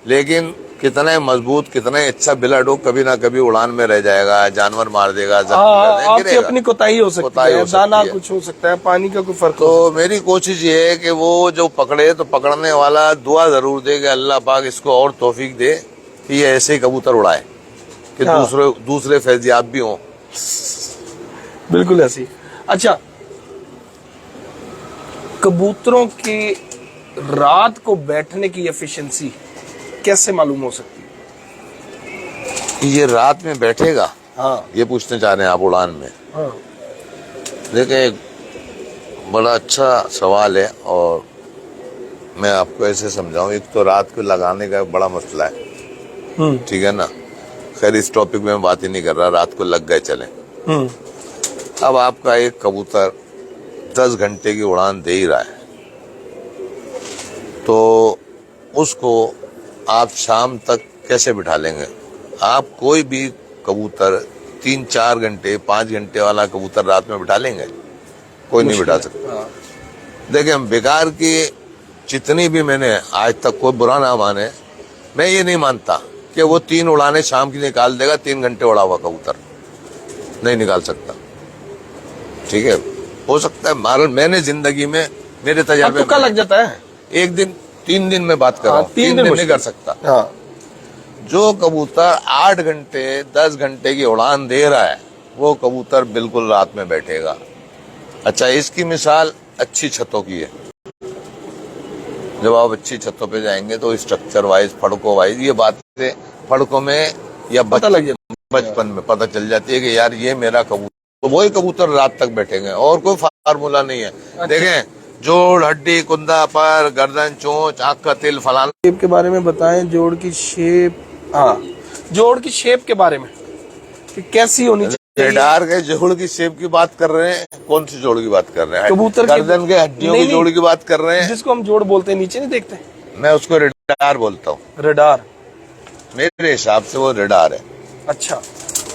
लेकिन कितना मजबूत, कितना अच्छा बिलड हो, कभी ना कभी उड़ान में रह जाएगा, जानवर मार देगा, आपकी अपनी कोताही हो सकती है, दाना कुछ हो सकता है, पानी का कोई फर्क। तो मेरी कोशिश ये है कि वो जो पकड़े तो पकड़ने वाला दुआ जरूर दे कि अल्लाह पाक इसको और तौफीक दे कि ये ऐसे ही कबूतर उड़ाए कि दूसरे फैजियाब भी हों। बिल्कुल ऐसी। अच्छा, कबूतरों की रात को बैठने की एफिशिएंसी कैसे मालूम हो सकती है? ये रात में बैठेगा, हाँ, ये पूछने चाह रहे हैं आप उड़ान में? हाँ। देखिए, बड़ा अच्छा सवाल है और मैं आपको ऐसे समझाऊं। एक तो रात को लगाने का बड़ा मसला है, ठीक है ना। खैर, इस टॉपिक में बात ही नहीं कर रहा, रात को लग गए चले। अब आपका एक कबूतर 10 घंटे की उड़ान दे ही रहा है, तो उसको आप शाम तक कैसे बिठा लेंगे? आप कोई भी कबूतर 3-4 घंटे 5 घंटे वाला कबूतर रात में बिठा लेंगे? कोई नहीं बिठा सकता। देखिए, बेकार की जितनी भी मैंने आज तक, कोई बुरा ना माने, मैं ये नहीं मानता कि वो 3 उड़ानें शाम की निकाल देगा 3 घंटे उड़ा हुआ कबूतर, नहीं निकाल सकता। ठीक है, हो सकता है, मार मैंने जिंदगी में मेरे तजर्बे तुक्का लग जाता है। 1 दिन 3 दिन में बात कर रहा हूँ, 3 दिन नहीं कर सकता। हाँ। जो कबूतर 8 घंटे 10 घंटे की उड़ान दे रहा है, वो कबूतर बिल्कुल रात में बैठेगा। अच्छा, इसकी मिसाल अच्छी छतों की है। जब आप अच्छी छतों पे जाएंगे तो स्ट्रक्चर वाइज, फड़कों वाइज, ये बातें फड़कों में या पता लग जाता बचपन में पता चल जाती है कि यार ये मेरा कबूतर, तो वही कबूतर रात तक बैठेंगे, और कोई फार्मूला नहीं है। अच्छा। देखें, जोड़, हड्डी, कुंदा, पर, गर्दन, चोंच, आंख का तिल, फलाना। शेप के बारे में बताएं, जोड़ की शेप। हाँ, जोड़ की शेप के बारे में कि कैसी होनी चाहिए। रेडार के जोड़ की शेप की बात कर रहे हैं? कौन सी जोड़ की बात कर रहे हैं? कबूतर गर्दन के हड्डियों की जोड़ की बात कर रहे हैं? जिसको हम जोड़ बोलते हैं, नीचे नहीं देखते, मैं उसको रेडार बोलता हूँ। रडार, मेरे हिसाब से वो रेडार है। अच्छा।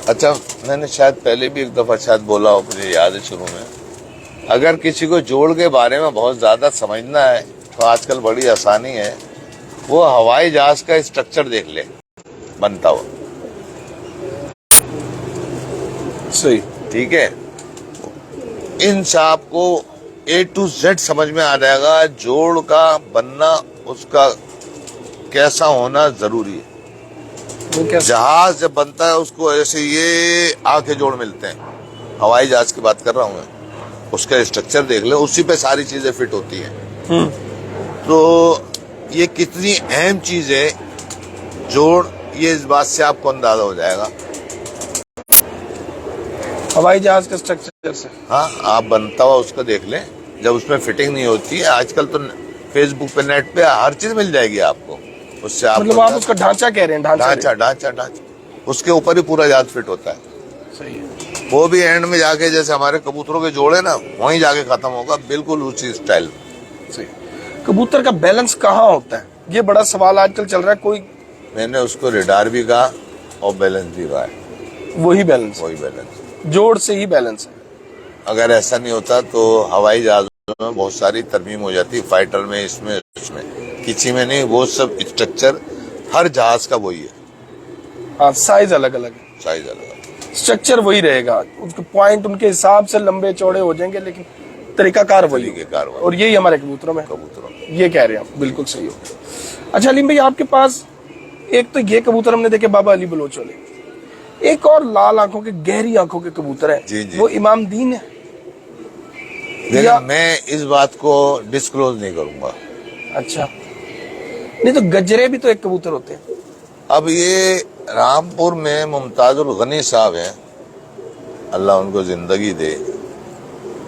अच्छा, मैंने शायद पहले भी एक दफा शायद बोला हो, मुझे याद है शुरू में। अगर किसी को जोड़ के बारे में बहुत ज्यादा समझना है तो आजकल बड़ी आसानी है, वो हवाई जहाज का स्ट्रक्चर देख ले बनता हुआ। सही। ठीक है, इन साहब को A to Z समझ में आ जाएगा। जोड़ का बनना, उसका कैसा होना जरूरी है। जहाज जब बनता है उसको ऐसे ये आके जोड़ मिलते हैं, हवाई जहाज की बात कर रहा हूं मैं, उसका स्ट्रक्चर देख ले, उसी पे सारी चीजें फिट होती हैं। तो ये कितनी अहम चीज है जोड़, ये इस बात से आपको अंदाजा हो जाएगा हवाई जहाज के स्ट्रक्चर से। हाँ, आप बनता हुआ उसका देख लें, जब उसमें फिटिंग नहीं होती है। आजकल तो फेसबुक पे, नेट पे हर चीज मिल जाएगी आपको, उससे आप मतलब आप उसका ढांचा कह रहे हैं? ढांचा उसके ऊपर ही पूरा जहाज फिट होता है। सही है। वो भी एंड में जाके, जैसे हमारे कबूतरों के जोड़े ना, वहीं जाके खत्म होगा, बिल्कुल उसी स्टाइल। सही। कबूतर का बैलेंस कहाँ होता है? ये बड़ा सवाल आजकल चल रहा है। कोई, मैंने उसको रेडार भी कहा और बैलेंस भी कहा है। वही बैलेंस जोड़ से ही बैलेंस है। अगर ऐसा नहीं होता तो हवाई जहाजों में बहुत सारी तरमीम हो जाती, फाइटर में, इसमें किसी में नहीं। वो सब स्ट्रक्चर हर जहाज का वही है। हाँ, साइज अलग अलग है, साइज अलग, स्ट्रक्चर वही रहेगा, उसके पॉइंट उनके हिसाब से लंबे चौड़े हो जाएंगे, लेकिन तरीकाकार वही है। और यही हमारे कबूतरों में ये कह रहे हैं, बिल्कुल सही हो। अच्छा अलीम भाई, आपके पास एक तो ये कबूतर हमने देखे बाबा अली बलोच वाले, एक और लाल आंखों के, गहरी आंखों के कबूतर है, वो इमाम दीन है। या मैं इस बात को डिस्क्लोज नहीं करूंगा। अच्छा, नहीं तो गजरे भी तो एक कबूतर होते हैं। अब ये रामपुर में मुमताजुल गनी साहब हैं, अल्लाह उनको जिंदगी दे,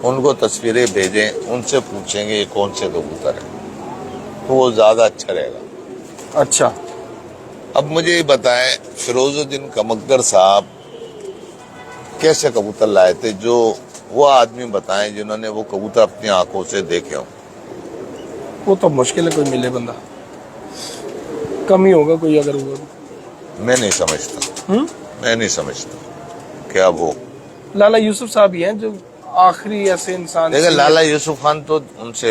उनको तस्वीरें भेजें, उनसे पूछेंगे ये कौन से कबूतर है, तो वो ज्यादा अच्छा रहेगा। अच्छा, अब मुझे ये बताएं, फिरोजुद्दीन कमक्कर साहब कैसे कबूतर लाए थे? जो वो आदमी बताएं जिन्होंने वो कबूतर अपनी आंखों से देखे हो। वो तो मुश्किल है कोई मिले बंदा, कम ही होगा कोई, अगर होगा। मैं नहीं समझता, मैं नहीं समझता क्या वो लाला यूसुफ साहब ही हैं जो आखिरी ऐसे इंसान। देखिए, लाला यूसुफ खान तो उनसे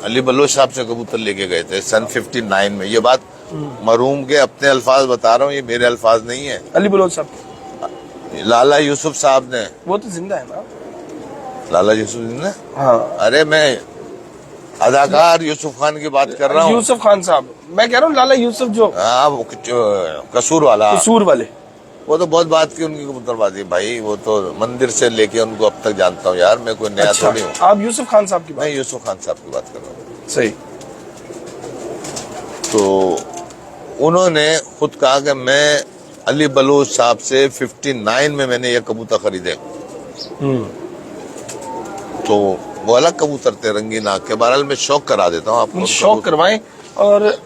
अली बलोच साहब से कबूतर लेके गए थे सन 59 में। ये बात मरहूम के अपने अल्फाज बता रहा हूँ, ये मेरे अल्फाज नहीं है। अली बलोच साहब, लाला यूसुफ साहब ने, वो तो जिंदा है ना? लाला यूसुफ ने, हाँ। अरे मैं अदाकार यूसुफ खान की बात कर रहा हूँ। यूसुफ खान साहब, मैं कह रहा हूँ लाला यूसुफ जो, हाँ, कसूर वाला, कसूर वाले, वो तो बहुत बात की उनकी कबूतरबाजी भाई। वो तो मंदिर से लेके उनको अब तक जानता हूँ यार, मैं कोई नया थोड़ी हूँ। आप यूसुफ खान साहब की बात? मैं यूसुफ खान साहब की बात कर रहा हूँ। सही। तो उन्होंने खुद कहा कि मैं अली बलोच साहब से 59 में मैंने ये कबूतर खरीदे। तो वो अलग कबूतर थे, रंगीन आंख के। बहरहाल मैं शौक करा देता हूँ आपको, शौक करवाएं। और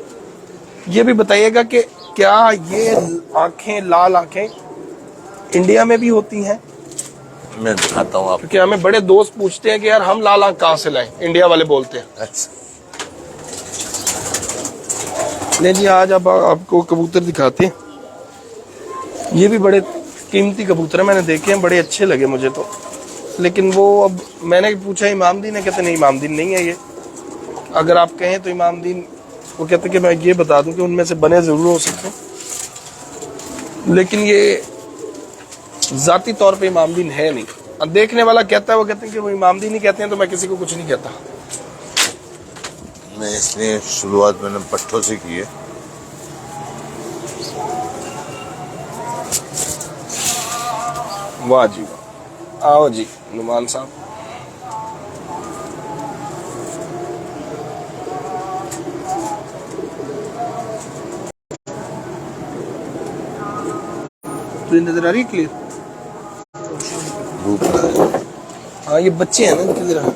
ये भी बताइएगा कि क्या ये आंखें, लाल आंखें इंडिया में भी होती हैं? मैं दिखाता हूँ आपको। क्योंकि हमें बड़े दोस्त पूछते हैं कि यार हम लाल आंख कहाँ से लाएं, इंडिया वाले बोलते हैं। अच्छा, नहीं जी, आज अब आपको कबूतर दिखाते हैं। ये भी बड़े कीमती कबूतर है, मैंने देखे हैं, बड़े अच्छे लगे मुझे तो। लेकिन वो अब मैंने पूछा इमामदीन है, कहते नहीं इमामदीन नहीं है ये। अगर आप कहें तो इमामदीन, वो कहते कि मैं ये बता दूं कि उनमें से बने जरूर हो सकते हैं, लेकिन ये जाती तौर पे इमामदीन है नहीं। अब देखने वाला कहता है, वो कहते हैं कि वो इमामदीन ही कहते हैं, तो मैं किसी को कुछ नहीं कहता। मैं इसलिए शुरुआत मैंने पट्टों से की है। वाह जी वाह, आओ जी नुमान साहब। तो नजर आ रही क्लियर? धूप है। हाँ ये बच्चे हैं ना, किधर है?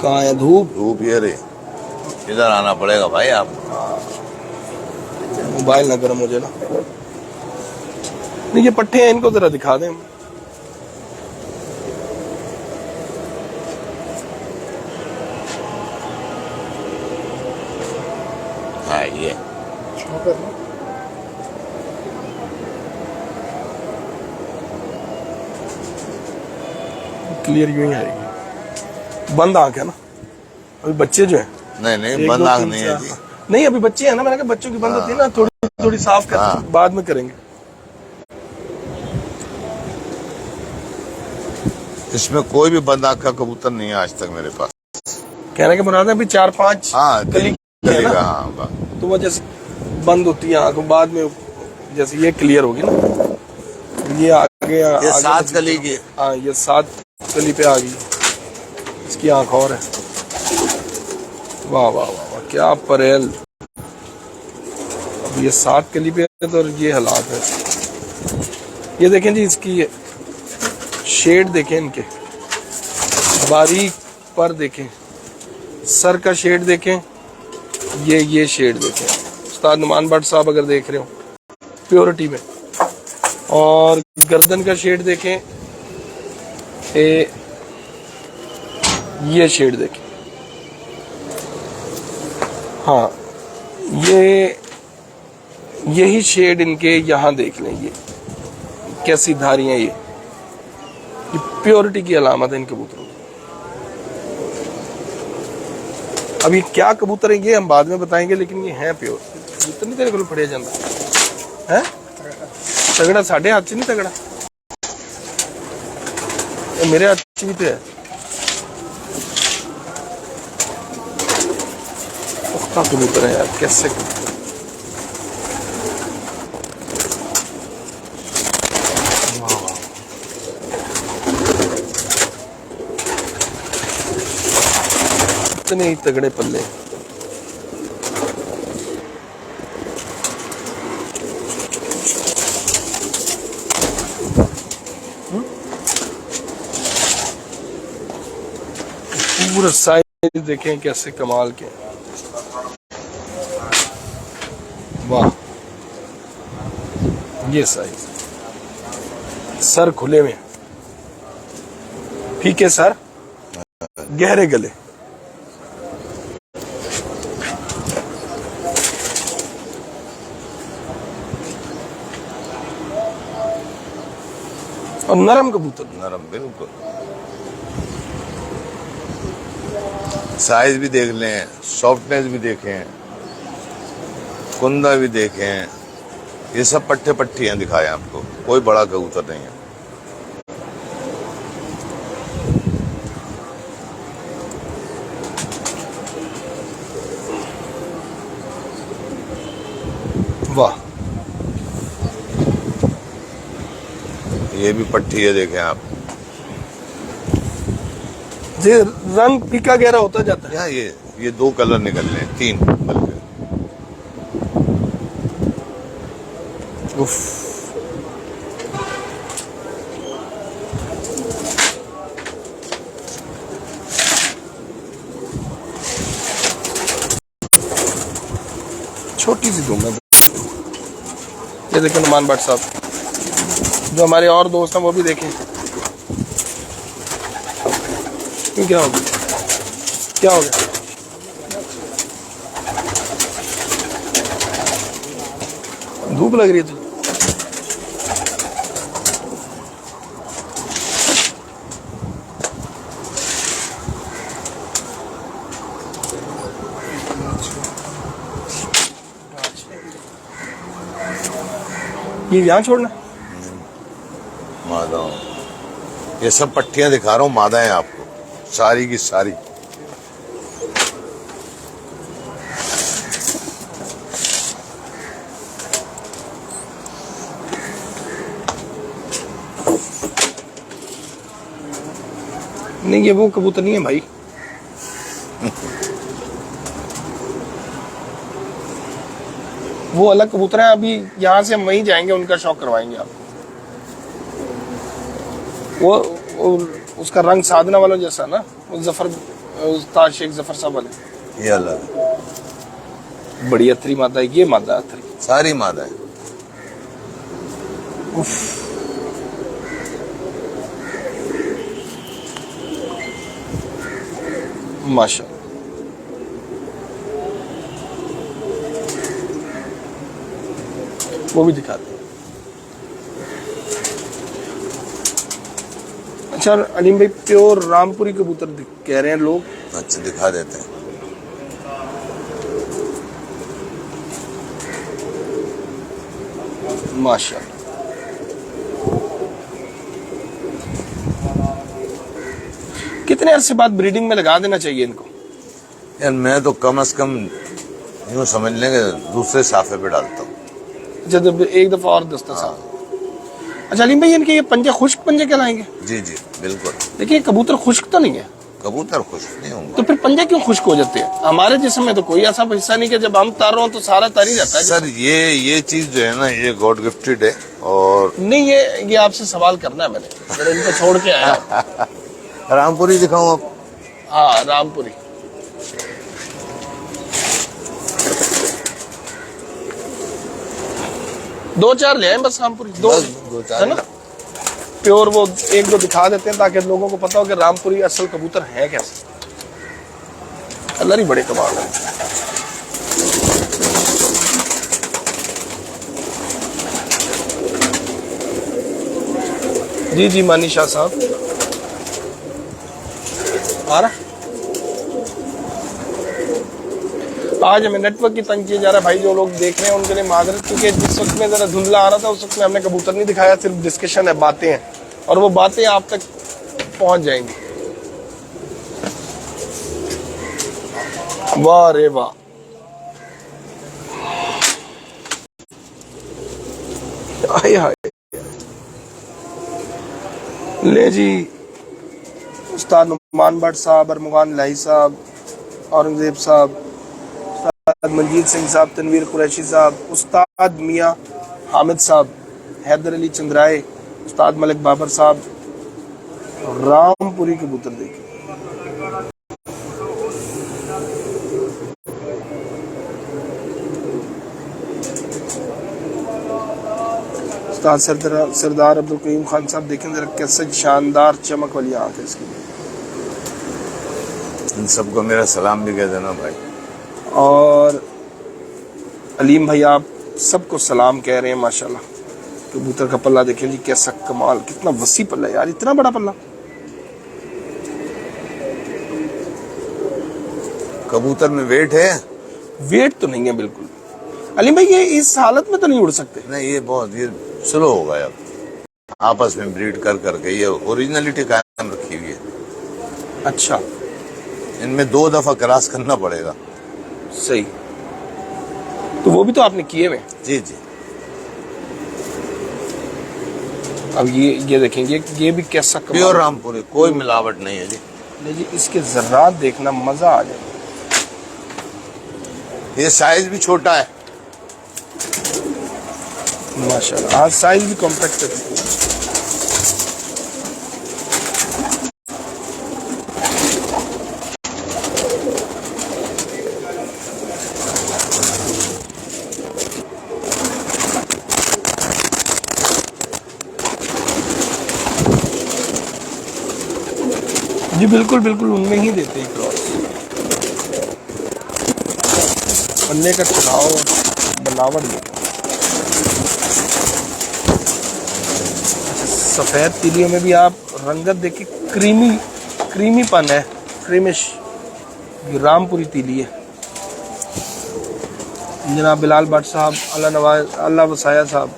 कहाँ है धूप? धूप ये रे, इधर आना पड़ेगा भाई आप। मोबाइल ना गर्म हो जाए ना। नहीं ये पट्टे हैं, इनको जरा दिखा दें। हाँ ये क्लियर यूं ही आएगी। बंद आंख है ना, अभी बच्चे जो है। नहीं एक, बंद दो, आंख तीन, नहीं है चार। जी। नहीं अभी बच्चे हैं ना, मैंने कहा बच्चों की बंद होती है ना, थोड़ी थोड़ी साफ कर, हाँ। बाद में करेंगे। इसमें कोई भी बंद आंख का कबूतर नहीं है आज तक मेरे पास। कहने के मुराद है अभी 4-5 हाँ कली है ना, हाँ, तो वो जैसे बंद होती है आंख, बाद में जैसे ये क्लियर होगी ना, ये आगे ये 7 कली की। हाँ ये 7 कली पे आ गई, इसकी आंख और है। वाह वाह वाह वाह, क्या परेल। अब ये 7 कली पे है तो ये हालात है। ये देखें जी, इसकी शेड देखें, इनके बारीक पर देखें, सर का शेड देखें, ये शेड देखें। उस्ताद नुमान भट्ट साहब अगर देख रहे हो प्योरिटी में, और गर्दन का शेड देखें, ये शेड देखें। हाँ यही शेड इनके यहाँ देख लें, ये कैसी धारियां, ये प्योरिटी की अलामत है इन कबूतरों की। अब ये क्या कबूतर है ये हम बाद में बताएंगे, लेकिन ये है प्योर कबूतर। नहीं तेरे को फड़िया जाता है तगड़ा, साढ़े हाथ से नहीं तगड़ा, मेरे हाथ से भी तो है। पुख्ता कबूतर है यार, कैसे इतने ही तगड़े पल्ले। पूरा साइज देखें कैसे कमाल के। वाह ये साइज, सर खुले में, फीके सर, गहरे गले। और नरम कबूतर, नरम बिल्कुल। साइज भी देख लें, सॉफ्टनेस भी देखें, कुंदा भी देखें, ये सब पट्टे पट्टियां दिखाए आपको, कोई बड़ा कबूतर नहीं है। वाह ये भी पट्टी है, देखें आप। ये रंग फीका गहरा होता जाता है। क्या ये 2 कलर निकल रहे हैं, 3 बल्कि। उफ छोटी सी धूम है। ये देखो नुमान भट्ट साहब, जो हमारे और दोस्त हैं वो भी देखें। क्या हो गया, क्या हो गया? धूप लग रही है तुझे? ये यहाँ छोड़ना? मादा, ये सब पट्टियां दिखा रहा हूँ, मादा है आपको, सारी की सारी। नहीं, ये वो कबूतर नहीं है भाई। वो अलग कबूतर है। अभी यहाँ से हम वहीं जाएंगे, उनका शौक करवाएंगे आप। वो उसका रंग साधना वालों जैसा ना, वो जफर, उस्ताद शेख जफर साहब वाले। ये अलग बड़ी अथरी मादा है, ये मादा अथरी सारी मादा है। माशाल्लाह। वो भी दिखाते हैं। अच्छा अलीम भाई, प्योर रामपुरी कबूतर कह रहे हैं लोग। अच्छा, दिखा देते हैं। माशाल्लाह। कितने अरसे बाद ब्रीडिंग में लगा देना चाहिए इनको? यार मैं तो कम से कम यूँ समझ लेंगे दूसरे साफे पे डालता हूँ। जब एक दफा और दस्ता साफ। अच्छा अलीम भाई, इनके ये पंजे खुश्क पंजे कहलाएंगे? जी जी बिल्कुल। देखिए कबूतर खुश्क तो नहीं है, कबूतर खुश नहीं होंगे तो फिर पंजे क्यों खुश्क हो जाते हैं? हमारे जिस्म में तो कोई ऐसा हिस्सा नहीं कि जब हम तर रहे हो तो सारा तर ही रहता है। सर ये चीज जो है ना, ये गॉड गिफ्टेड है। और नहीं, ये आपसे सवाल करना है मैंने इनको छोड़ के आया। रामपुरी दिखाऊं आप? हाँ रामपुरी। दो चार ले आए बस रामपुरी, दो चार है ना। प्योर वो एक दो दिखा देते हैं ताकि लोगों को पता हो कि रामपुरी असल कबूतर है कैसे। अल्लाह ही बड़े कमाल है। जी जी मानी शाह साहब आ रहा। आज हमें नेटवर्क की तंग किया जा रहा है भाई। जो लोग देख रहे हैं उनके लिए माजरत, क्योंकि जिस वक्त में जरा धुंधला आ रहा था उस वक्त में हमने कबूतर नहीं दिखाया, सिर्फ डिस्कशन है, बातें हैं, और वो बातें आप तक पहुंच जाएंगी। वाह रे वाह, हाय हाय। ले जी, उस्ताद नुमान भट्ट साहब, अरमुगान लाही साहब, औरंगजेब साहब, उस्ताद मंजीत सिंह साहब, तनवीर कुरैशी साहब, उस्ताद मियाँ हामिद साहब, हैदर अली चंद्राए, उस्ताद मलिक बाबर साहब। रामपुरी कबूतर देखिए, उस्ताद सरदार अब्दुल करीम खान साहब, देखें जरा कैसे शानदार चमक वाली आंख है इसकी। इन सबको मेरा सलाम भी कह देना भाई। और अलीम भाई आप सबको सलाम कह रहे हैं। माशाल्लाह कबूतर का पल्ला देखें जी, कैसा कमाल, कितना वसी पल्ला यार, इतना बड़ा पल्ला। कबूतर में वेट है? वेट तो नहीं है बिल्कुल। अलीम भाई ये इस हालत में तो नहीं उड़ सकते? नहीं, ये स्लो होगा अब, आपस में ब्रीड कर करके ये ओरिजिनलिटी कायम रखी हुई है। अच्छा, इनमें 2 दफा क्रॉस करना पड़ेगा। सही, तो वो भी तो आपने किए हुए। जी जी। अब ये देखेंगे, ये भी कैसा कमाल। प्योर रामपुरी, कोई मिलावट नहीं है जी। जी इसके जर्रात देखना, मजा आ जाए। ये साइज भी छोटा है माशाल्लाह। हाँ साइज भी कॉम्पैक्ट है। जी बिल्कुल बिल्कुल, उनमें ही देते हैं क्रॉस। पन्ने का चढ़ाव और बनावट देखो। सफेद तीलियों में भी आप रंगत देखिए, क्रीमीपन है, क्रीमिश। ये रामपुरी तीली है। जनाब बिलाल भट्ट साहब, अल्लाह नवाज, अल्लाह वसाया साहब,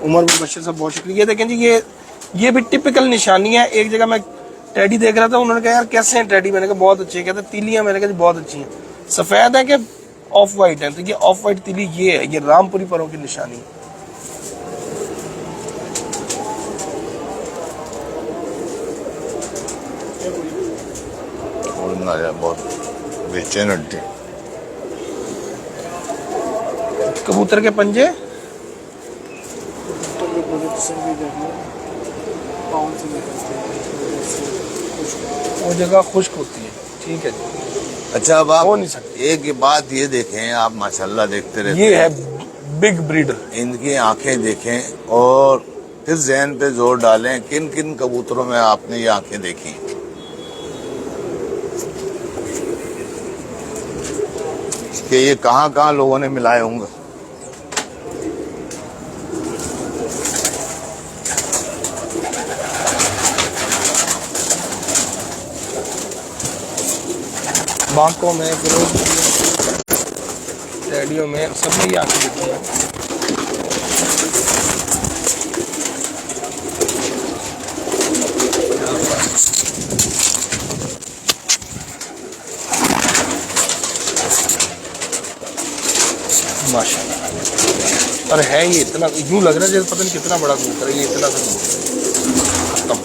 उमर मुबशर साहब, बहुत शुक्रिया। देखें जी, ये भी टिपिकल निशानी है। एक जगह मैं टेडी देख रहा था, उन्होंने कहा यार कैसे हैं टेडी, मैंने कहा बहुत अच्छे हैं, कहते तीलियां, मैंने कहा जी बहुत अच्छी हैं। सफेद है कि ऑफ वाइट है, तो ये ऑफ वाइट तीली ये है, ये रामपुरी परों की निशानी है। बहुत बेचैन हड्डी। कबूतर के पंजे वो जगह खुश्क होती है, ठीक है जी। अच्छा, अब हो आप नहीं सकती। एक बात ये देखें, आप माशाल्लाह देखते रहते ये हैं, है बिग ब्रीडर। इनकी आंखें देखें और फिर जहन पे जोर डालें, किन किन कबूतरों में आपने ये आंखें देखी? कि ये कहाँ कहाँ लोगों ने मिलाए होंगे। बांकों में, टेडियों में, सब में ये आंखें दिखती हैं। माशाल्लाह। और है ये इतना, यूं लग रहा है जैसे पता नहीं कितना बड़ा कबूतर है ये, इतना सा कबूतर खत्म।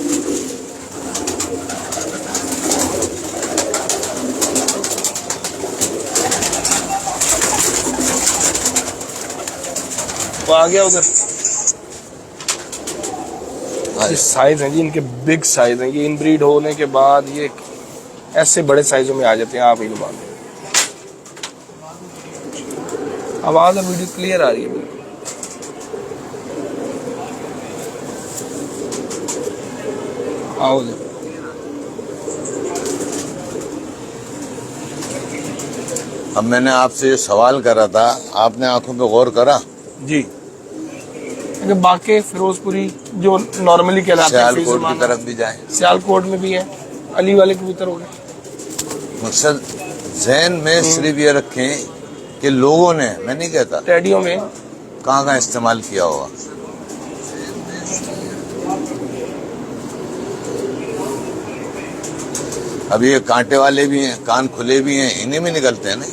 वो आ गया उधर। ये साइज हैं जी इनके, बिग साइज हैं ये। इनब्रीड होने के बाद ये ऐसे बड़े साइजों में आ जाते हैं। आप इनको बांधे, आवाज और वीडियो क्लियर आ रही है बिल्कुल। आओ जी। अब मैंने आपसे ये सवाल करा था, आपने आंखों पे गौर करा? जी, बाकी फिरोजपुरी जो नॉर्मली कहलाते हैं, सियालकोट की तरफ भी जाए, सियालकोट में भी है, अली वाले कबूतर हो गए। मकसद जहन में सिर्फ ये रखें कि लोगों ने, मैं नहीं कहता टेडियों में कहाँ कहाँ इस्तेमाल किया होगा। अब ये कांटे वाले भी हैं, कान खुले भी हैं, इन्हीं में निकलते हैं ना।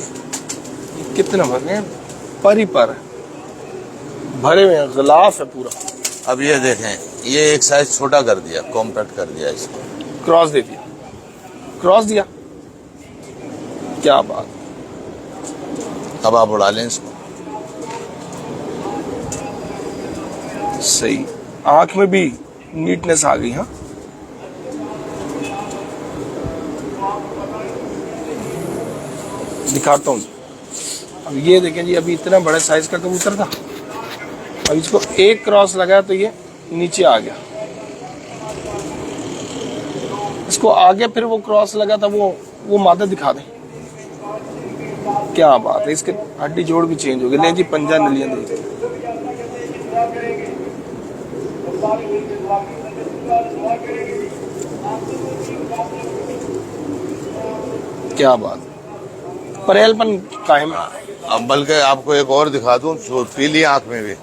कितने भर गए, पर ही पर भरे हुए हैं, गिलाफ है पूरा। अब ये देखें, ये एक साइज छोटा कर दिया, कॉम्पैक्ट कर दिया इसको, क्रॉस दे दिया, क्रॉस दिया, क्या बात। अब आप उड़ा लें इसको। सही, आंख में भी नीटनेस आ गई। हाँ, दिखाता हूँ। अब ये देखें जी, अभी इतना बड़े साइज का कबूतर था, अब इसको एक क्रॉस लगाया तो ये नीचे आ गया। इसको आगे फिर वो क्रॉस लगा था, वो मादा दिखा दे, क्या बात है। इसके हड्डी जोड़ भी चेंज हो गए। नहीं जी, पंजा नलियां देखिए, क्या बात, परेलपन कायम। अब बल्कि आपको एक और दिखा दूं, पीली आंख में भी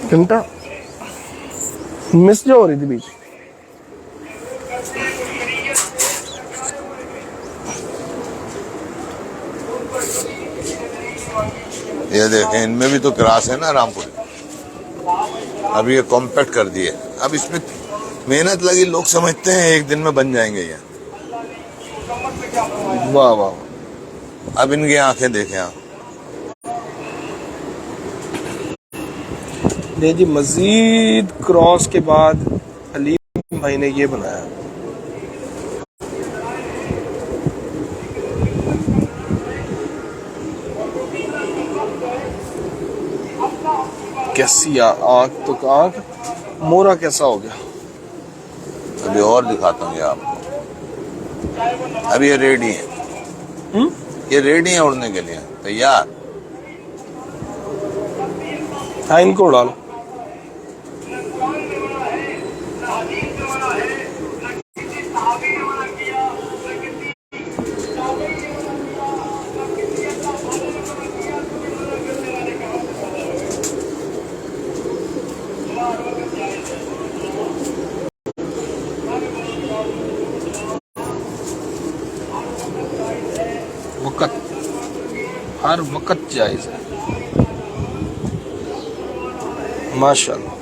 घंटा मिस जो हो रही थी बीच। ये देखें, इनमें भी तो क्रॉस है ना रामपुरी। अब ये कॉम्पैक्ट कर दिए। अब इसमें मेहनत लगी, लोग समझते हैं एक दिन में बन जाएंगे ये। वाह वाह। अब इनकी आंखें देखें आप। नहीं जी, मजीद क्रॉस के बाद हलीम भाई ने ये बनाया। कैसी आंख, तो आंख मोरा कैसा हो गया। अभी और दिखाता हूँ ये आपको। अभी ये रेडी है, ये रेडी है उड़ने के लिए तैयार। हाँ, इनको उड़ा लो। वक़्त हर वक़्त जायज़ है, माशाल्लाह।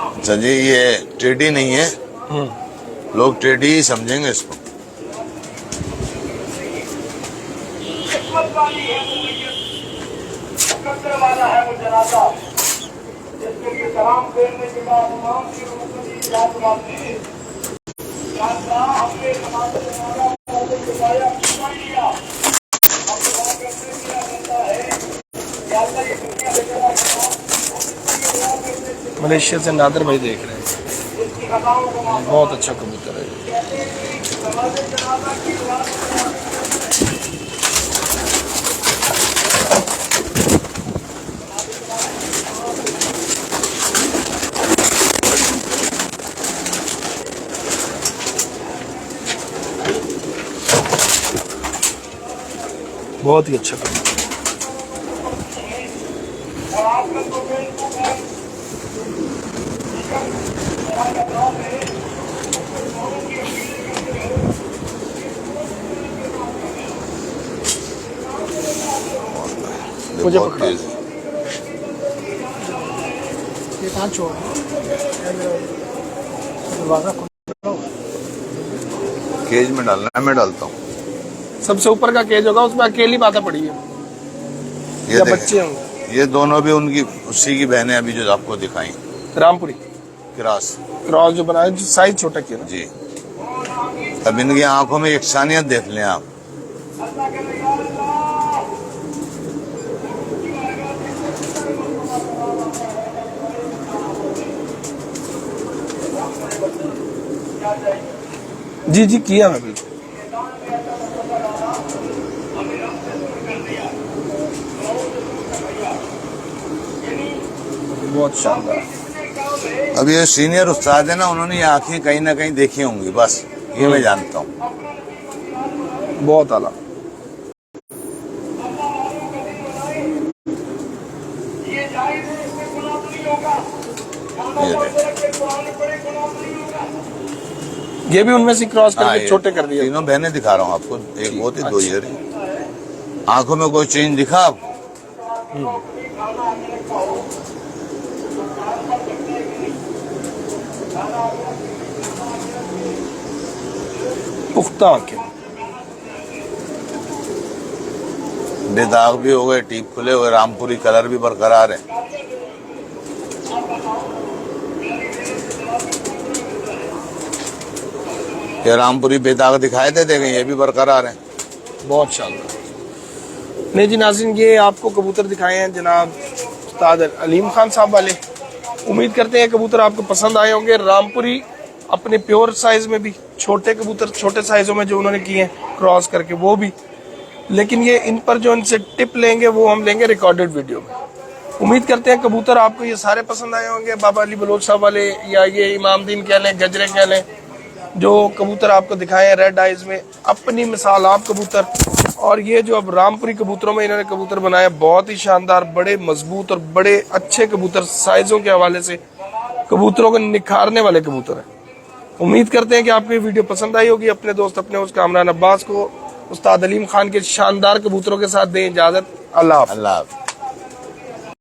अच्छा जी, ये टेडी नहीं है, लोग टेडी ही समझेंगे इसको। वाला है वो जनाजा जिसके लिए सलाम फेरने के बाद इमाम की रुकनी याद आती है। हमने नमाज जनाजा पढ़ने के बाद सुनाई दिया, अब दुआ करते किया जाता है कि अल्लाह ये दुनिया लेकर मलेशिया से नादर भाई देख रहे हैं, इसकी खताओं को माफ बहुत अच्छा कबूतर है। नमाज जनाजा की दुआ बहुत ही अच्छा कबूतर। और आजकल तो फेसबुक है, मुझे बहुत पकड़ा। तेज है। ये कहाँ छोड़ केज में डालना है, मैं डालता हूँ। सबसे ऊपर का केज होगा, उसमें अकेली बातें पड़ी है ये या देखें, बच्चे होंगे। ये दोनों भी उनकी उसी की बहनें अभी जो आपको दिखाई, रामपुरी क्रॉस क्रॉस जो बनाया, जो साइज छोटा किया ना। जी। अब इनकी आंखों में यकसानियत देख लें आप। जी जी, किया मैं बिल्कुल। बहुत शानदार। अब ये सीनियर उस्ताद है ना, उन्होंने ये आंखें कहीं ना कहीं देखी होंगी, बस ये मैं जानता हूँ। बहुत आला। ये देख। ये भी उनमें से क्रॉस हाँ, करके ये छोटे कर दिए। तीनों बहनें दिखा रहा हूँ आपको, एक बहुत ही दो अच्छा। ये रही। आंखों में कोई चेंज दिखा आपको? पुख्ता आंखें, बेदाग भी हो गए, टीप खुले हुए, रामपुरी कलर भी बरकरार है। ये रामपुरी बेदाग दिखाई देते हैं, ये भी बरकरार है। बहुत शानदार। नहीं जी नाज़रीन, ये आपको कबूतर दिखाए हैं जनाब उस्ताद अलीम खान साहब वाले। उम्मीद करते हैं कबूतर आपको पसंद आए होंगे। रामपुरी अपने प्योर साइज में भी, छोटे कबूतर छोटे साइजों में जो उन्होंने किए हैं क्रॉस करके वो भी, लेकिन ये इन पर जो इनसे टिप लेंगे वो हम लेंगे रिकॉर्डेड वीडियो में। उम्मीद करते हैं कबूतर आपको ये सारे पसंद आए होंगे। बाबा अली बलोच साहब वाले या ये इमामदीन कह लें, गजरे कह लें, जो कबूतर आपको दिखाए हैं रेड आइज में, अपनी मिसाल आप कबूतर। और ये जो अब रामपुरी कबूतरों में इन्होंने कबूतर बनाया, बहुत ही शानदार, बड़े मजबूत और बड़े अच्छे कबूतर, साइजों के हवाले से कबूतरों को निखारने वाले कबूतर हैं। उम्मीद करते हैं कि आपको ये वीडियो पसंद आई होगी। अपने दोस्त अपने उस कामरान अब्बास को उस्ताद अलीम खान के शानदार कबूतरों के साथ दें इजाजत। अल्लाह हाफ़िज़। अल्लाह हाफ़िज़।